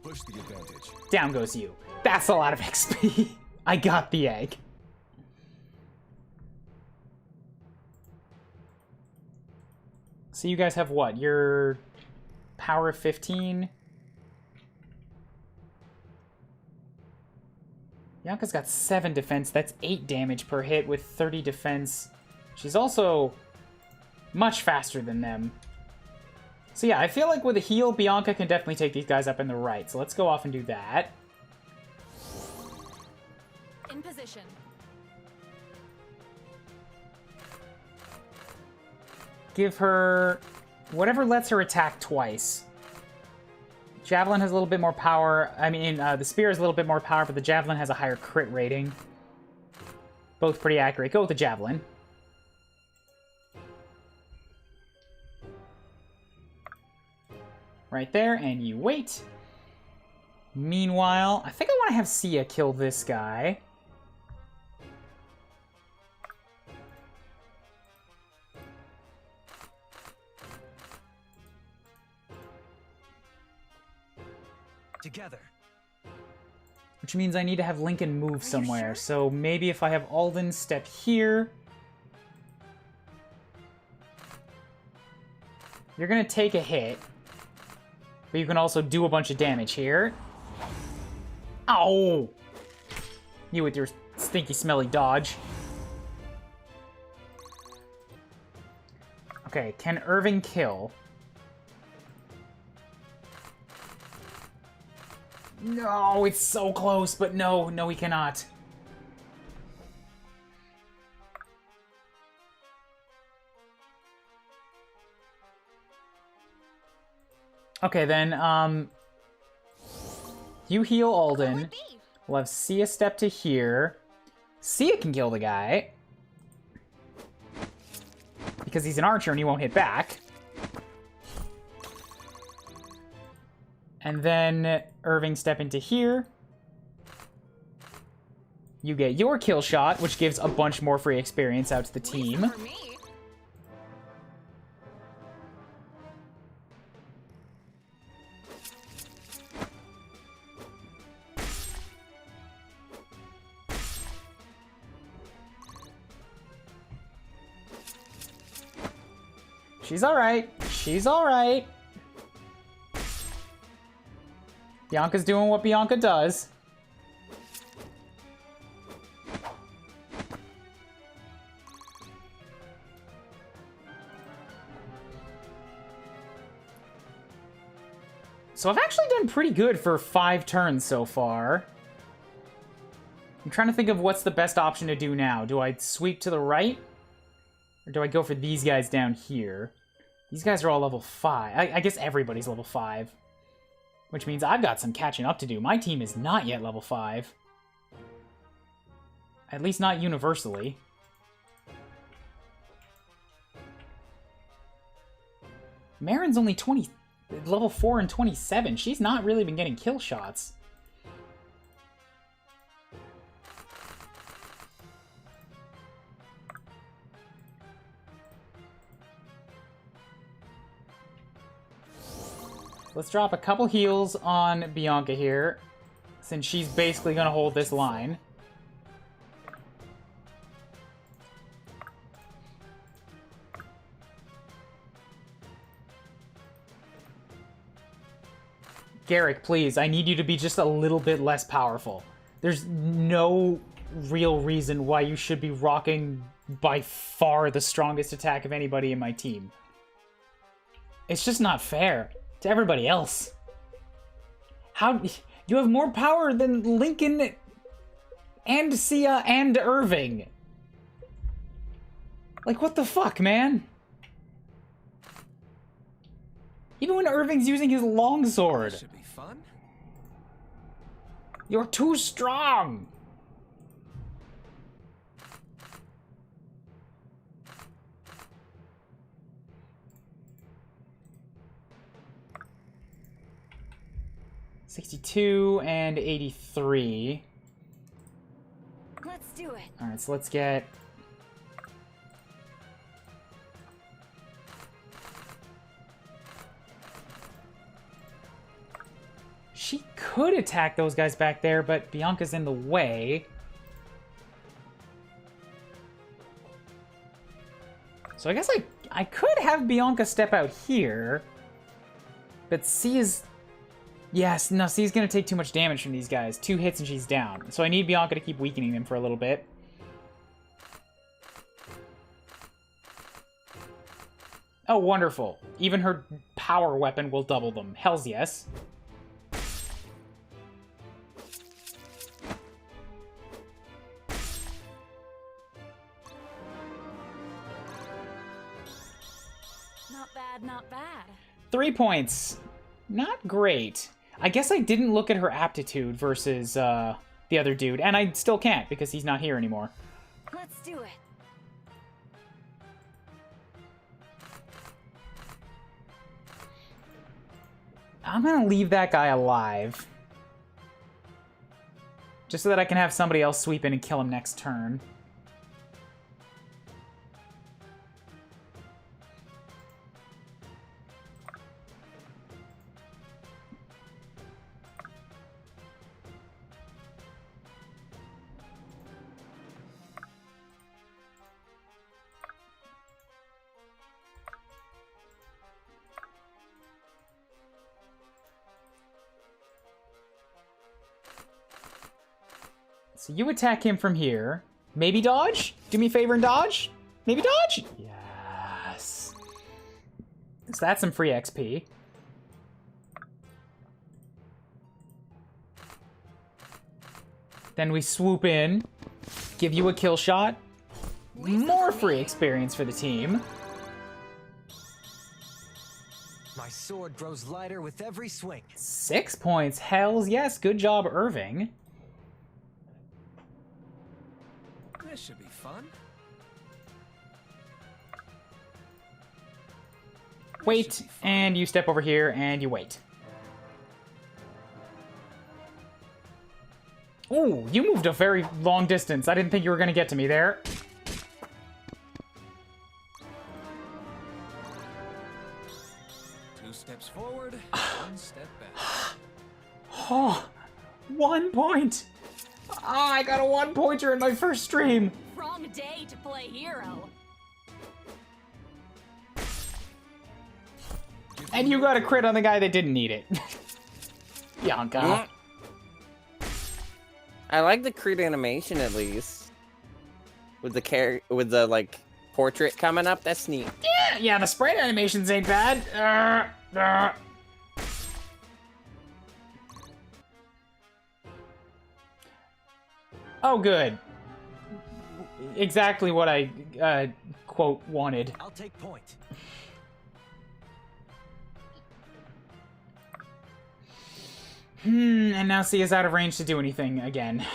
Push the advantage. Down goes you. That's a lot of XP. I got the egg. So you guys have what? Your power of 15? Bianca's got 7 defense. That's 8 damage per hit with 30 defense. She's also much faster than them. So yeah, I feel like with a heal, Bianca can definitely take these guys up in the right. So let's go off and do that. In position. Give her whatever lets her attack twice. Javelin has a little bit more power. I mean, the spear has a little bit more power, but the javelin has a higher crit rating. Both pretty accurate. Go with the javelin. Right there, and you wait. Meanwhile, I think I want to have Sia kill this guy. Together. Which means I need to have Lincoln move somewhere. So maybe if I have Alden step here. You're going to take a hit. But you can also do a bunch of damage here. Ow! You with your stinky, smelly dodge. Okay, can Irving kill? No, it's so close, but no, he cannot. Okay, then, you heal Alden. We'll have Sia step to here. Sia can kill the guy. Because he's an archer and he won't hit back. And then Irving step into here. You get your kill shot, which gives a bunch more free experience out to the team. She's alright. She's alright. Bianca's doing what Bianca does. So I've actually done pretty good for 5 turns so far. I'm trying to think of what's the best option to do now. Do I sweep to the right? Or do I go for these guys down here? These guys are all level 5. I guess everybody's level 5. Which means I've got some catching up to do. My team is not yet level 5. At least not universally. Marin's only level 4 and 27. She's not really been getting kill shots. Let's drop a couple heals on Bianca here, since she's basically going to hold this line. Garrick, please, I need you to be just a little bit less powerful. There's no real reason why you should be rocking by far the strongest attack of anybody in my team. It's just not fair to everybody else. How you have more power than Lincoln and Sia and Irving? Like, what the fuck, man? Even when Irving's using his longsword. Should be fun. You're too strong. 62 and 83. Let's do it. Alright, so let's get... She could attack those guys back there, but Bianca's in the way. So I guess I could have Bianca step out here. But C is... Yes, no, C's gonna take too much damage from these guys. 2 hits and she's down. So I need Bianca to keep weakening them for a little bit. Oh, wonderful. Even her power weapon will double them. Hells yes. Not bad, not bad. 3 points. Not great. I guess I didn't look at her aptitude versus the other dude, and I still can't because he's not here anymore. Let's do it. I'm gonna leave that guy alive. Just so that I can have somebody else sweep in and kill him next turn. So you attack him from here. Maybe dodge? Do me a favor and dodge? Maybe dodge? Yes. So that's some free XP. Then we swoop in, give you a kill shot. More free experience for the team. My sword grows lighter with every swing. 6 points. Hells yes. Good job, Irving. This should be fun. Wait, and you step over here, and you wait. Ooh, you moved a very long distance. I didn't think you were going to get to me there. Two steps forward, one step back. Oh, 1 point. Ah, I got a 1-pointer in my first stream. Wrong day to play hero. And you got a crit on the guy that didn't need it. Bianca. I like the crit animation at least. With the like portrait coming up, that's neat. Yeah, the sprite animations ain't bad. Oh, good. Exactly what I, quote, wanted. I'll take point. And now C is out of range to do anything again.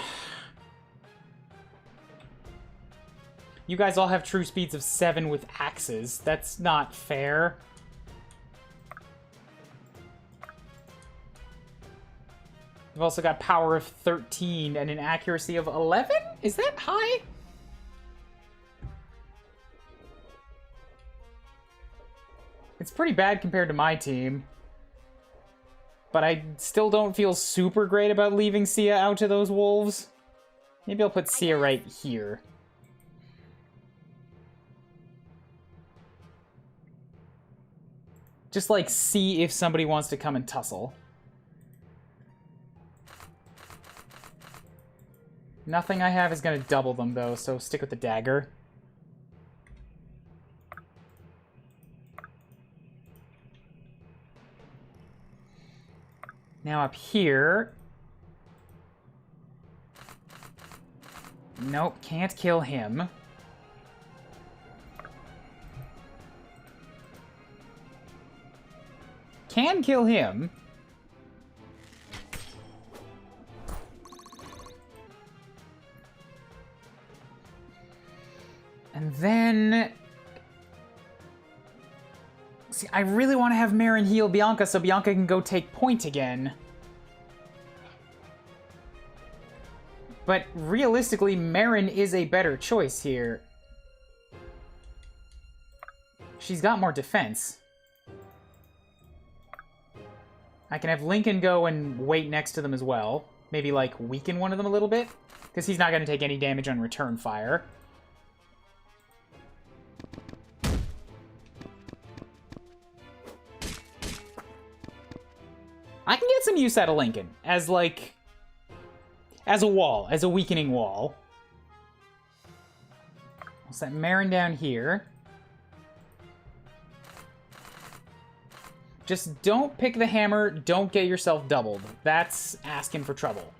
You guys all have true speeds of 7 with axes. That's not fair. You've also got power of 13 and an accuracy of 11? Is that high? It's pretty bad compared to my team. But I still don't feel super great about leaving Sia out to those wolves. Maybe I'll put Sia right here. Just like see if somebody wants to come and tussle. Nothing I have is going to double them, though, so stick with the dagger. Now up here... Nope, can't kill him. Can kill him. And then... See, I really want to have Marin heal Bianca so Bianca can go take point again. But realistically, Marin is a better choice here. She's got more defense. I can have Lincoln go and wait next to them as well. Maybe, like, weaken one of them a little bit. Because he's not going to take any damage on return fire. I can get some use out of Lincoln as, like, as a wall, as a weakening wall. I'll set Marin down here. Just don't pick the hammer, don't get yourself doubled. That's asking for trouble.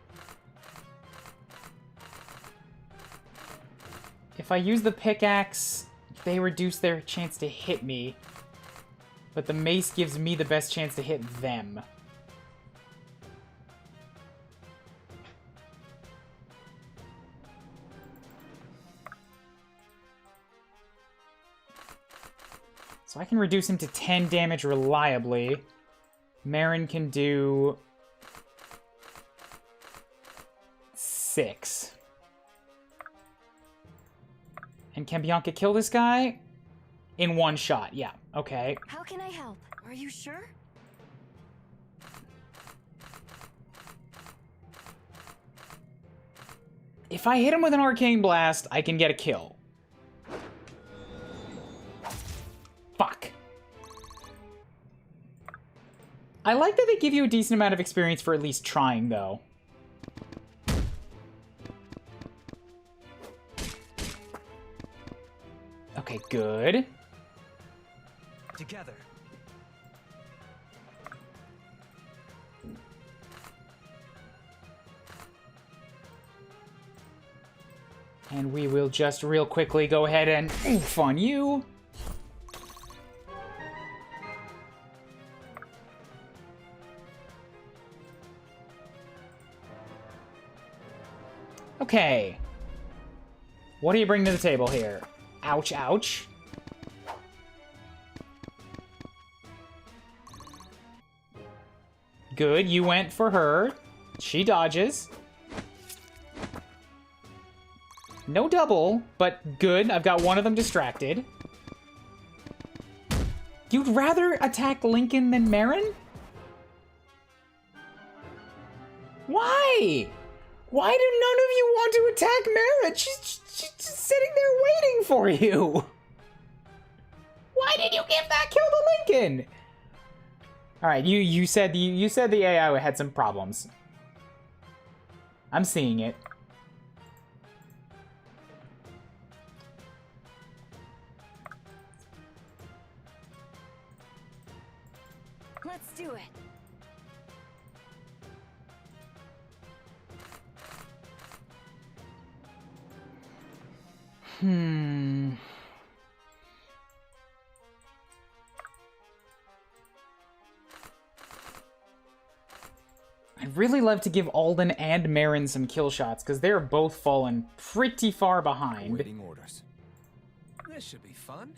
If I use the pickaxe, they reduce their chance to hit me. But the mace gives me the best chance to hit them. So I can reduce him to 10 damage reliably. Marin can do 6. And can Bianca kill this guy? In one shot, yeah, okay. How can I help? Are you sure? If I hit him with an arcane blast, I can get a kill. Fuck. I like that they give you a decent amount of experience for at least trying, though. Okay, good. Together. And we will just real quickly go ahead and oof on you. Okay. What do you bring to the table here? Ouch, ouch. Good, you went for her. She dodges. No double, but good. I've got one of them distracted. You'd rather attack Lincoln than Marin? Why? Why do none of you want to attack Marin? She's just sitting there waiting for you. Why did you give that kill to Lincoln? All right, you said the AI had some problems. I'm seeing it. Let's do it. I'd really love to give Alden and Marin some kill shots, because they're both fallen pretty far behind. Waiting orders. This should be fun.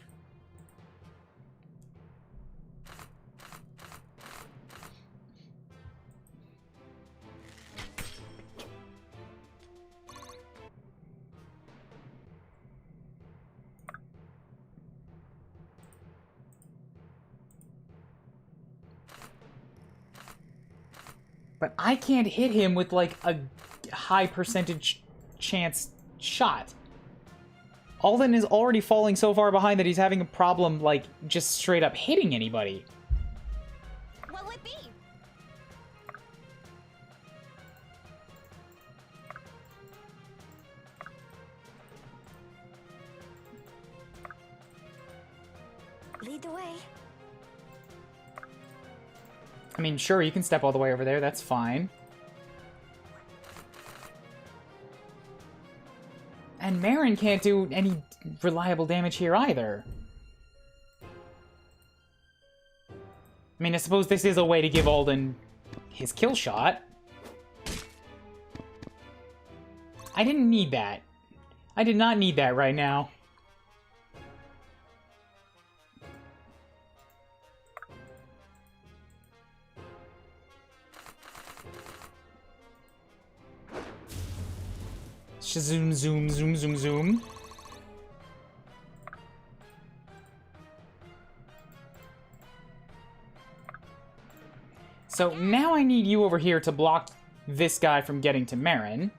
But I can't hit him with, like, a high percentage chance shot. Alden is already falling so far behind that he's having a problem, like, just straight up hitting anybody. What'll it be? Lead the way. I mean, sure, you can step all the way over there, that's fine. And Marin can't do any reliable damage here either. I mean, I suppose this is a way to give Alden his kill shot. I didn't need that. I did not need that right now. Zoom, zoom, zoom, zoom, zoom. So now I need you over here to block this guy from getting to Marin.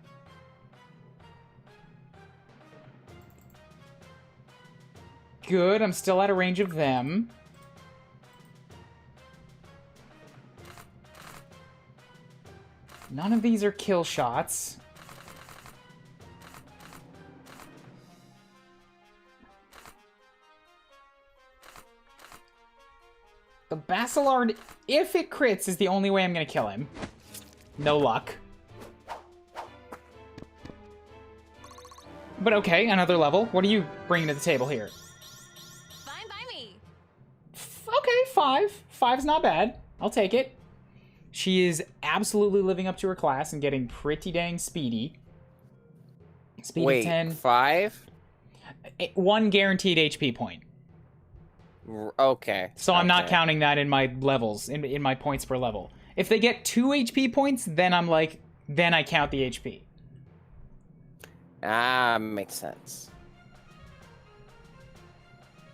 Good, I'm still out of range of them. None of these are kill shots. The Basilard, if it crits, is the only way I'm gonna kill him. No luck. But okay, another level. What are you bringing to the table here? Fine by me. Okay, 5. 5's not bad. I'll take it. She is absolutely living up to her class and getting pretty dang speedy. Speed Wait, of 10. 5? 1 guaranteed HP point. Okay. So I'm not okay. counting that in my levels, in my points per level. If they get 2 HP points, then I'm like, then I count the HP. Ah, makes sense.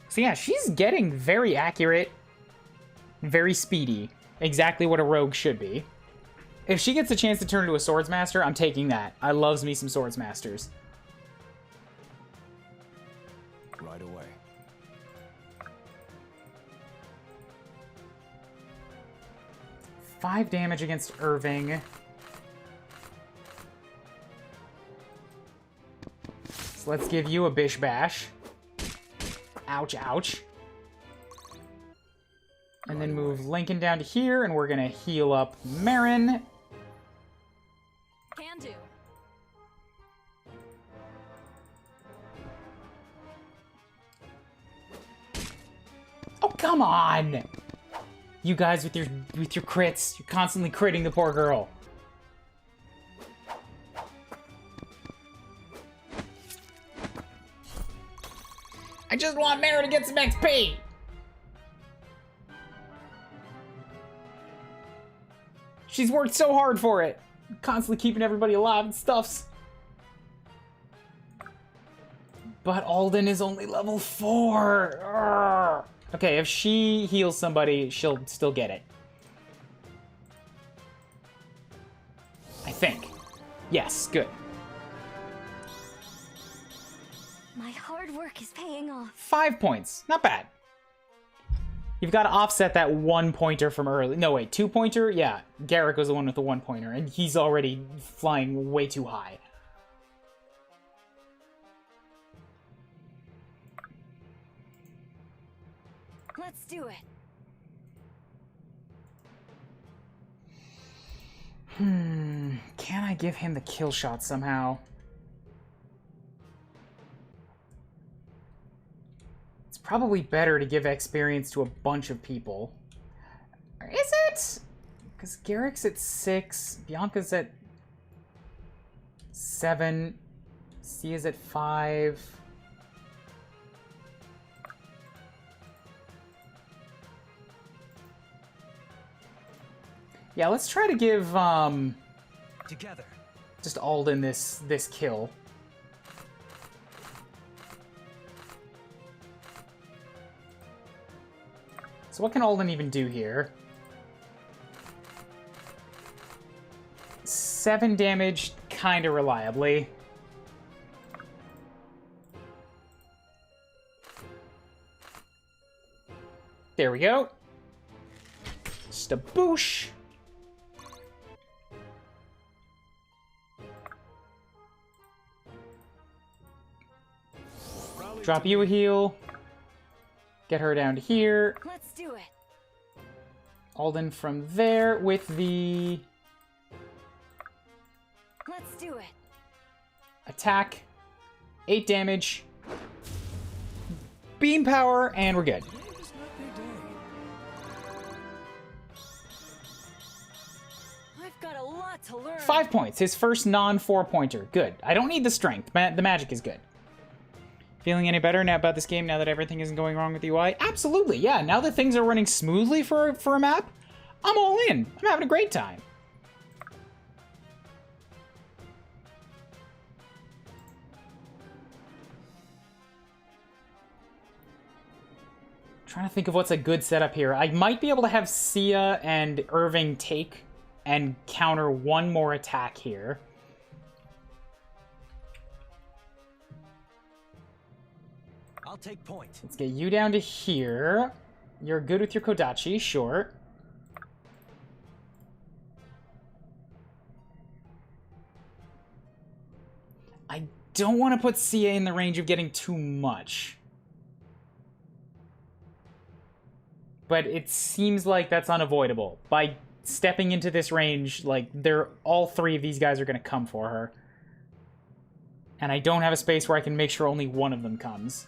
So yeah, she's getting very accurate, very speedy. Exactly what a rogue should be. If she gets a chance to turn into a Swordsmaster, I'm taking that. I loves me some Swordsmasters. Right away. 5 damage against Irving. So let's give you a bish bash. Ouch, ouch. And then move Lincoln down to here, and we're gonna heal up Marin. Can do. Oh, come on! You guys with your crits, you're constantly critting the poor girl. I just want Marin to get some XP! She's worked so hard for it. Constantly keeping everybody alive and stuffs. But Alden is only level 4. Urgh. Okay, if she heals somebody, she'll still get it. I think. Yes, good. My hard work is paying off. 5 points. Not bad. You've got to offset that 1-pointer from early. No, wait, 2-pointer? Yeah, Garrick was the one with the 1-pointer, and he's already flying way too high. Let's do it. Can I give him the kill shot somehow? It's probably better to give experience to a bunch of people. Is it? Because Garrick's at 6, Bianca's at 7, Sia's at 5. Yeah, let's try to give Together. just Alden this kill. So what can Alden even do here? 7 damage, kinda reliably. There we go. Just a boosh. Drop you a heal. Get her down to here. Let's do it. Alden from there with the Let's do it. attack. 8 damage. Beam power, and we're good. I've got a lot to learn. 5 points. His first non-4-pointer. Good. I don't need the strength. The magic is good. Feeling any better now about this game now that everything isn't going wrong with the UI? Absolutely, yeah. Now that things are running smoothly for a map, I'm all in. I'm having a great time. trying to think of what's a good setup here. I might be able to have Sia and Irving take and counter one more attack here. I'll take point. Let's get you down to here. You're good with your Kodachi, sure. I don't want to put Sia in the range of getting too much. But it seems like that's unavoidable. By stepping into this range, like, all three of these guys are going to come for her. And I don't have a space where I can make sure only one of them comes.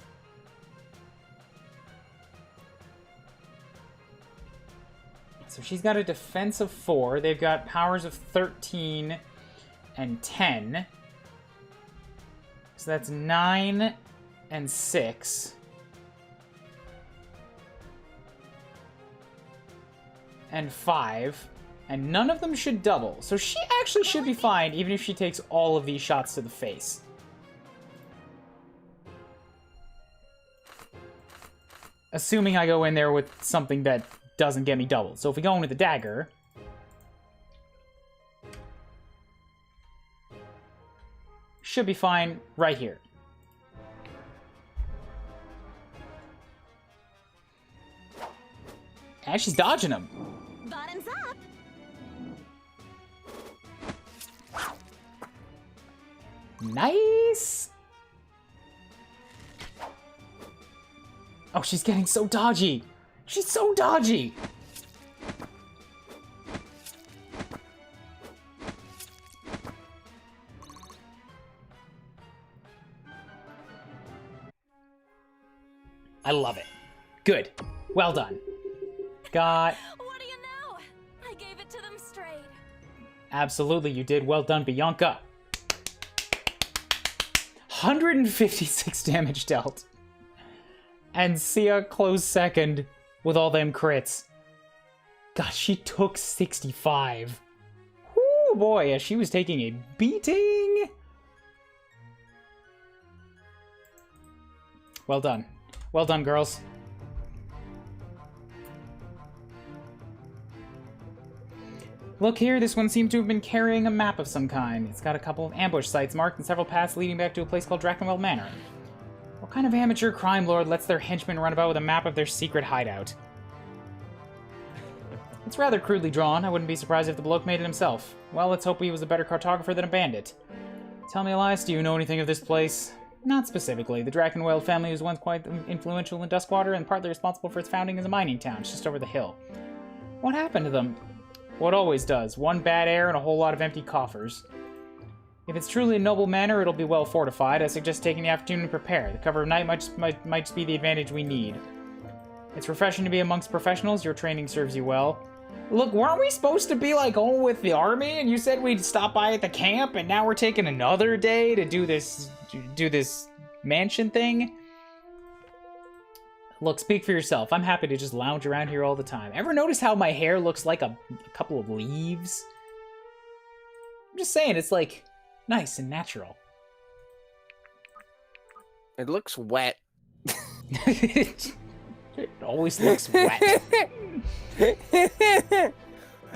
So she's got a defense of 4. They've got powers of 13 and 10. So that's 9 and 6. And 5. And none of them should double. So she actually should be fine, even if she takes all of these shots to the face. Assuming I go in there with something that doesn't get me doubled. So if we go in with the dagger... should be fine right here. And she's dodging him. Bottoms up. Nice! Oh, she's getting so dodgy. She's so dodgy. I love it. Good. Well done. Got... What do you know? I gave it to them straight. Absolutely, you did. Well done, Bianca. 156 damage dealt. And Sia close second with all them crits. God, she took 65. Whoo, boy, yeah, she was taking a beating. Well done. Well done, girls. Look here, this one seems to have been carrying a map of some kind. It's got a couple of ambush sites marked and several paths leading back to a place called Drakenwell Manor. What kind of amateur crime lord lets their henchmen run about with a map of their secret hideout? It's rather crudely drawn. I wouldn't be surprised if the bloke made it himself. Well, let's hope he was a better cartographer than a bandit. Tell me, Elias, do you know anything of this place? Not specifically. The Drakenwell family was once quite influential in Duskwater and partly responsible for its founding as a mining town. It's just over the hill. What happened to them? What always does. One bad air and a whole lot of empty coffers. If it's truly a noble manor, it'll be well fortified. I suggest taking the opportunity to prepare. The cover of night might just be the advantage we need. It's refreshing to be amongst professionals. Your training serves you well. Look, weren't we supposed to be, like, all with the army? And you said we'd stop by at the camp, and now we're taking another day to do this mansion thing? Look, speak for yourself. I'm happy to just lounge around here all the time. Ever notice how my hair looks like a couple of leaves? I'm just saying, it's, like, nice and natural. It looks wet. It always looks wet.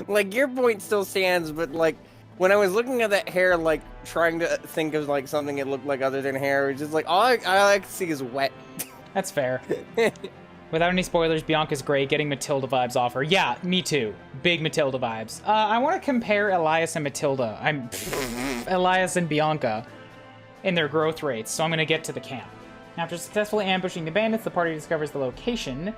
Like, your point still stands, but, like, when I was looking at that hair, like, trying to think of, like, something it looked like other than hair, it was just like, all I can see is wet. That's fair. Without any spoilers, Bianca's great, getting Matilda vibes off her. Yeah, me too. Big Matilda vibes. I want to compare Elias and Matilda. Elias and Bianca in their growth rates, so I'm going to get to the camp. After successfully ambushing the bandits, the party discovers the location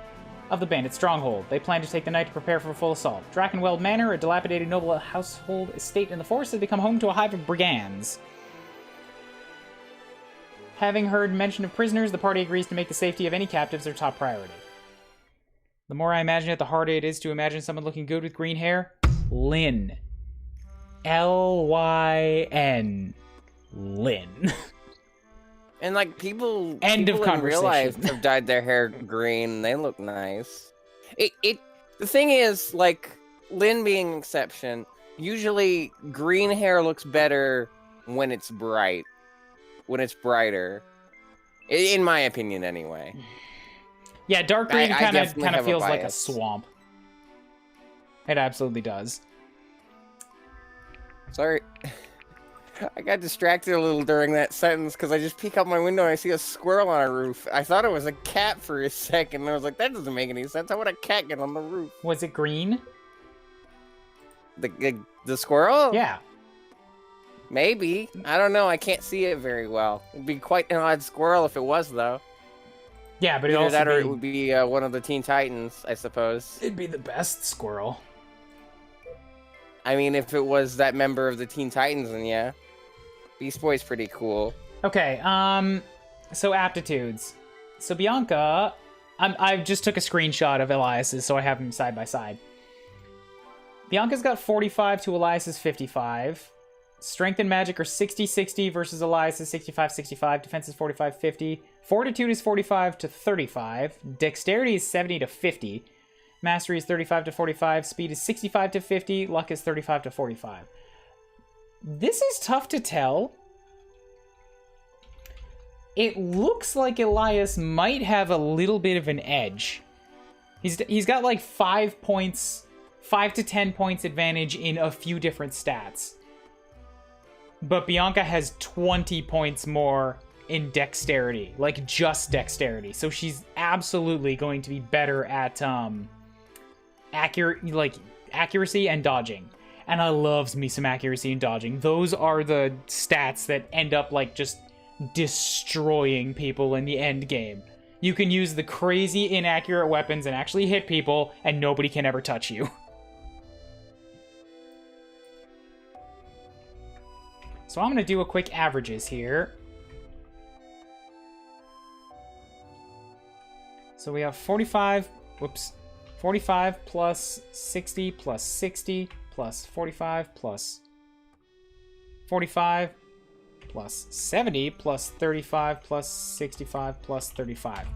of the bandit stronghold. They plan to take the night to prepare for a full assault. Drakenwell Manor, a dilapidated noble household estate in the forest, has become home to a hive of brigands. Having heard mention of prisoners, the party agrees to make the safety of any captives their top priority. The more I imagine it, the harder it is to imagine someone looking good with green hair. Lynn. L-Y-N. Lynn. And, like, people End of in real life conversation. have dyed their hair green. They look nice. The thing is, like, Lynn being an exception, usually green hair looks better when it's bright. When it's brighter. In my opinion, anyway. Yeah, dark green I kind definitely of have a feels like a bias. swamp. It absolutely does. Sorry. I got distracted a little during that sentence because I just peek out my window and I see a squirrel on a roof. I thought it was a cat for a second, and I was like, that doesn't make any sense. How would a cat get on the roof? Was it green? The squirrel? Yeah. Maybe. I don't know. I can't see it very well. It'd be quite an odd squirrel if it was, though. Yeah, but it Either also that or it would be one of the Teen Titans, I suppose. it'd be the best squirrel. I mean, if it was that member of the Teen Titans, then yeah. Beast Boy's pretty cool. Okay, so aptitudes. So Bianca, I just took a screenshot of Elias's, so I have them side by side. Bianca's got 45 to Elias's 55. Strength and magic are 60-60 versus Elias's 65-65. Defense is 45-50. Fortitude is 45 to 35. Dexterity is 70 to 50. Mastery is 35 to 45. Speed is 65 to 50. Luck is 35 to 45. This is tough to tell. It looks like Elias might have a little bit of an edge. He's got like 5 to 10 points advantage in a few different stats. But Bianca has 20 points more in dexterity, like just dexterity. So she's absolutely going to be better at accuracy and dodging. And I loves me some accuracy and dodging. Those are the stats that end up like just destroying people in the end game. You can use the crazy inaccurate weapons and actually hit people, and nobody can ever touch you. So I'm going to do a quick averages here. So we have 45 plus 60 plus 60 plus 45 plus 45 plus 70 plus 35 plus 65 plus 35.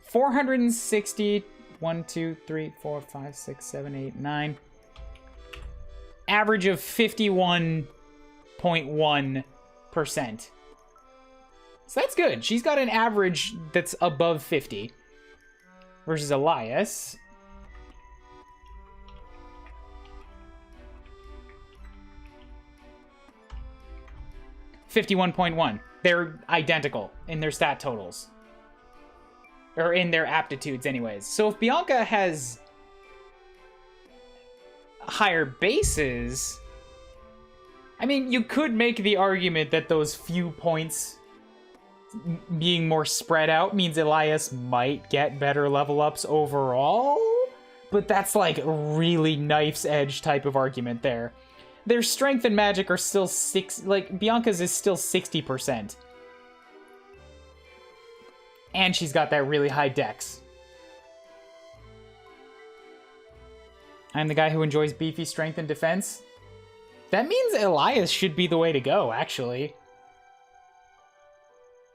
460, 1, 2, 3, 4, 5, 6, 7, 8, 9. Average of 51.1%. So that's good. She's got an average that's above 50. Versus Elias. $51.1. They're identical in their stat totals. Or in their aptitudes anyways. So if Bianca has higher bases, I mean, you could make the argument that those few points being more spread out means Elias might get better level ups overall, but that's like a really knife's edge type of argument there. Their strength and magic are still Bianca's is still 60%. And she's got that really high dex. I'm the guy who enjoys beefy strength and defense. That means Elias should be the way to go, actually.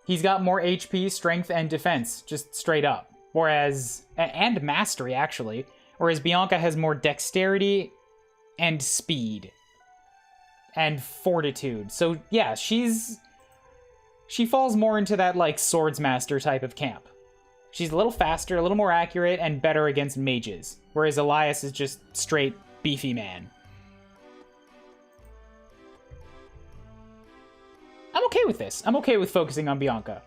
He's got more HP, strength, and defense, just straight up. And mastery, actually. Whereas Bianca has more dexterity and speed. And fortitude. So, yeah, she falls more into that, like, swordsmaster type of camp. She's a little faster, a little more accurate, and better against mages. Whereas Elias is just straight beefy man. I'm okay with this. I'm okay with focusing on Bianca.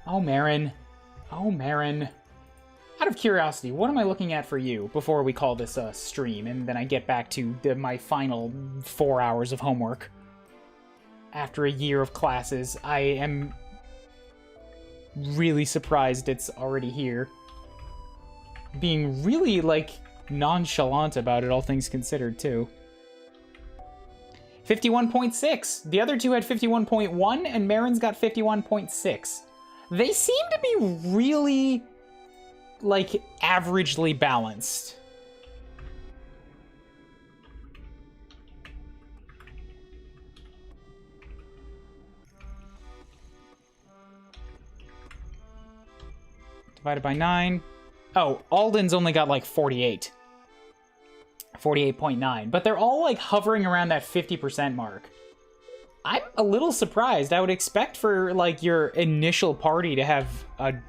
Oh, Marin. Oh, Marin. Out of curiosity, what am I looking at for you before we call this a stream, and then I get back to my final 4 hours of homework? After a year of classes, I am really surprised it's already here. Being really, like, nonchalant about it, all things considered, too. 51.6. The other two had 51.1, and Marin's got 51.6. They seem to be really, like, averagely balanced. Divided by 9. Oh, Alden's only got, like, 48. 48.9, but they're all like hovering around that 50% mark. I'm a little surprised. I would expect for, like, your initial party to have an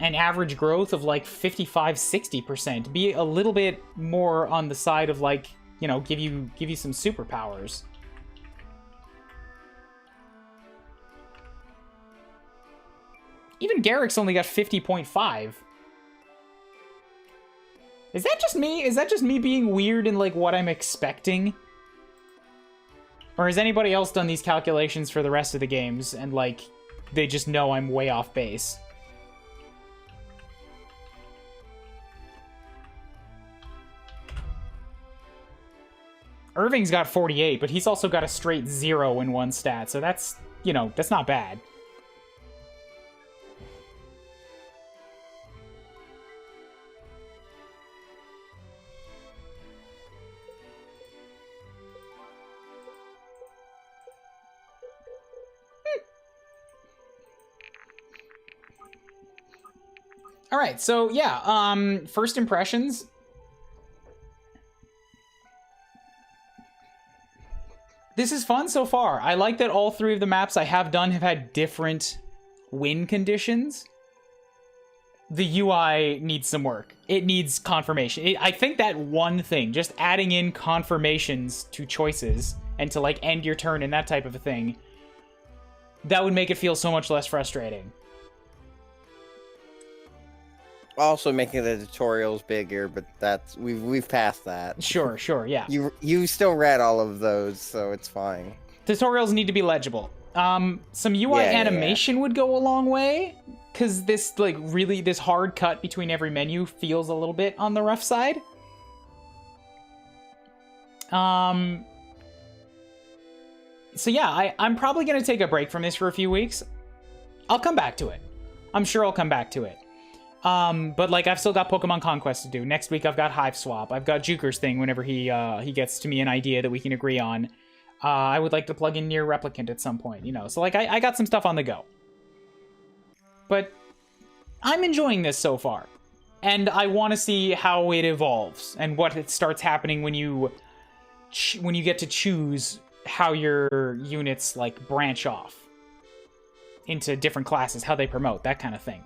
average growth of, like, 55-60%. Be a little bit more on the side of, like, you know, give you some superpowers. Even Garrick's only got 50.5. Is that just me? Is that just me being weird in, like, what I'm expecting? Or has anybody else done these calculations for the rest of the games and, like, they just know I'm way off base? Irving's got 48, but he's also got a straight 0 in one stat, so that's, you know, that's not bad. All right, so yeah, first impressions. This is fun so far. I like that all 3 of the maps I have done have had different win conditions. The UI needs some work. It needs confirmation. I think that one thing, just adding in confirmations to choices and to, like, end your turn and that type of a thing, that would make it feel so much less frustrating. Also making the tutorials bigger, but that's we've passed that. Sure, yeah. You still read all of those, so it's fine. Tutorials need to be legible. Some UI animation would go a long way, because this, like, really, this hard cut between every menu feels a little bit on the rough side. So yeah, I'm probably gonna take a break from this for a few weeks. I'll come back to it. I'm sure I'll come back to it. But, like, I've still got Pokemon Conquest to do. Next week I've got Hive Swap. I've got Juker's thing whenever he gets to me an idea that we can agree on. I would like to plug in Nier Replicant at some point, you know. So, like, I got some stuff on the go. But I'm enjoying this so far. And I want to see how it evolves and what it starts happening when you get to choose how your units, like, branch off into different classes, how they promote, that kind of thing.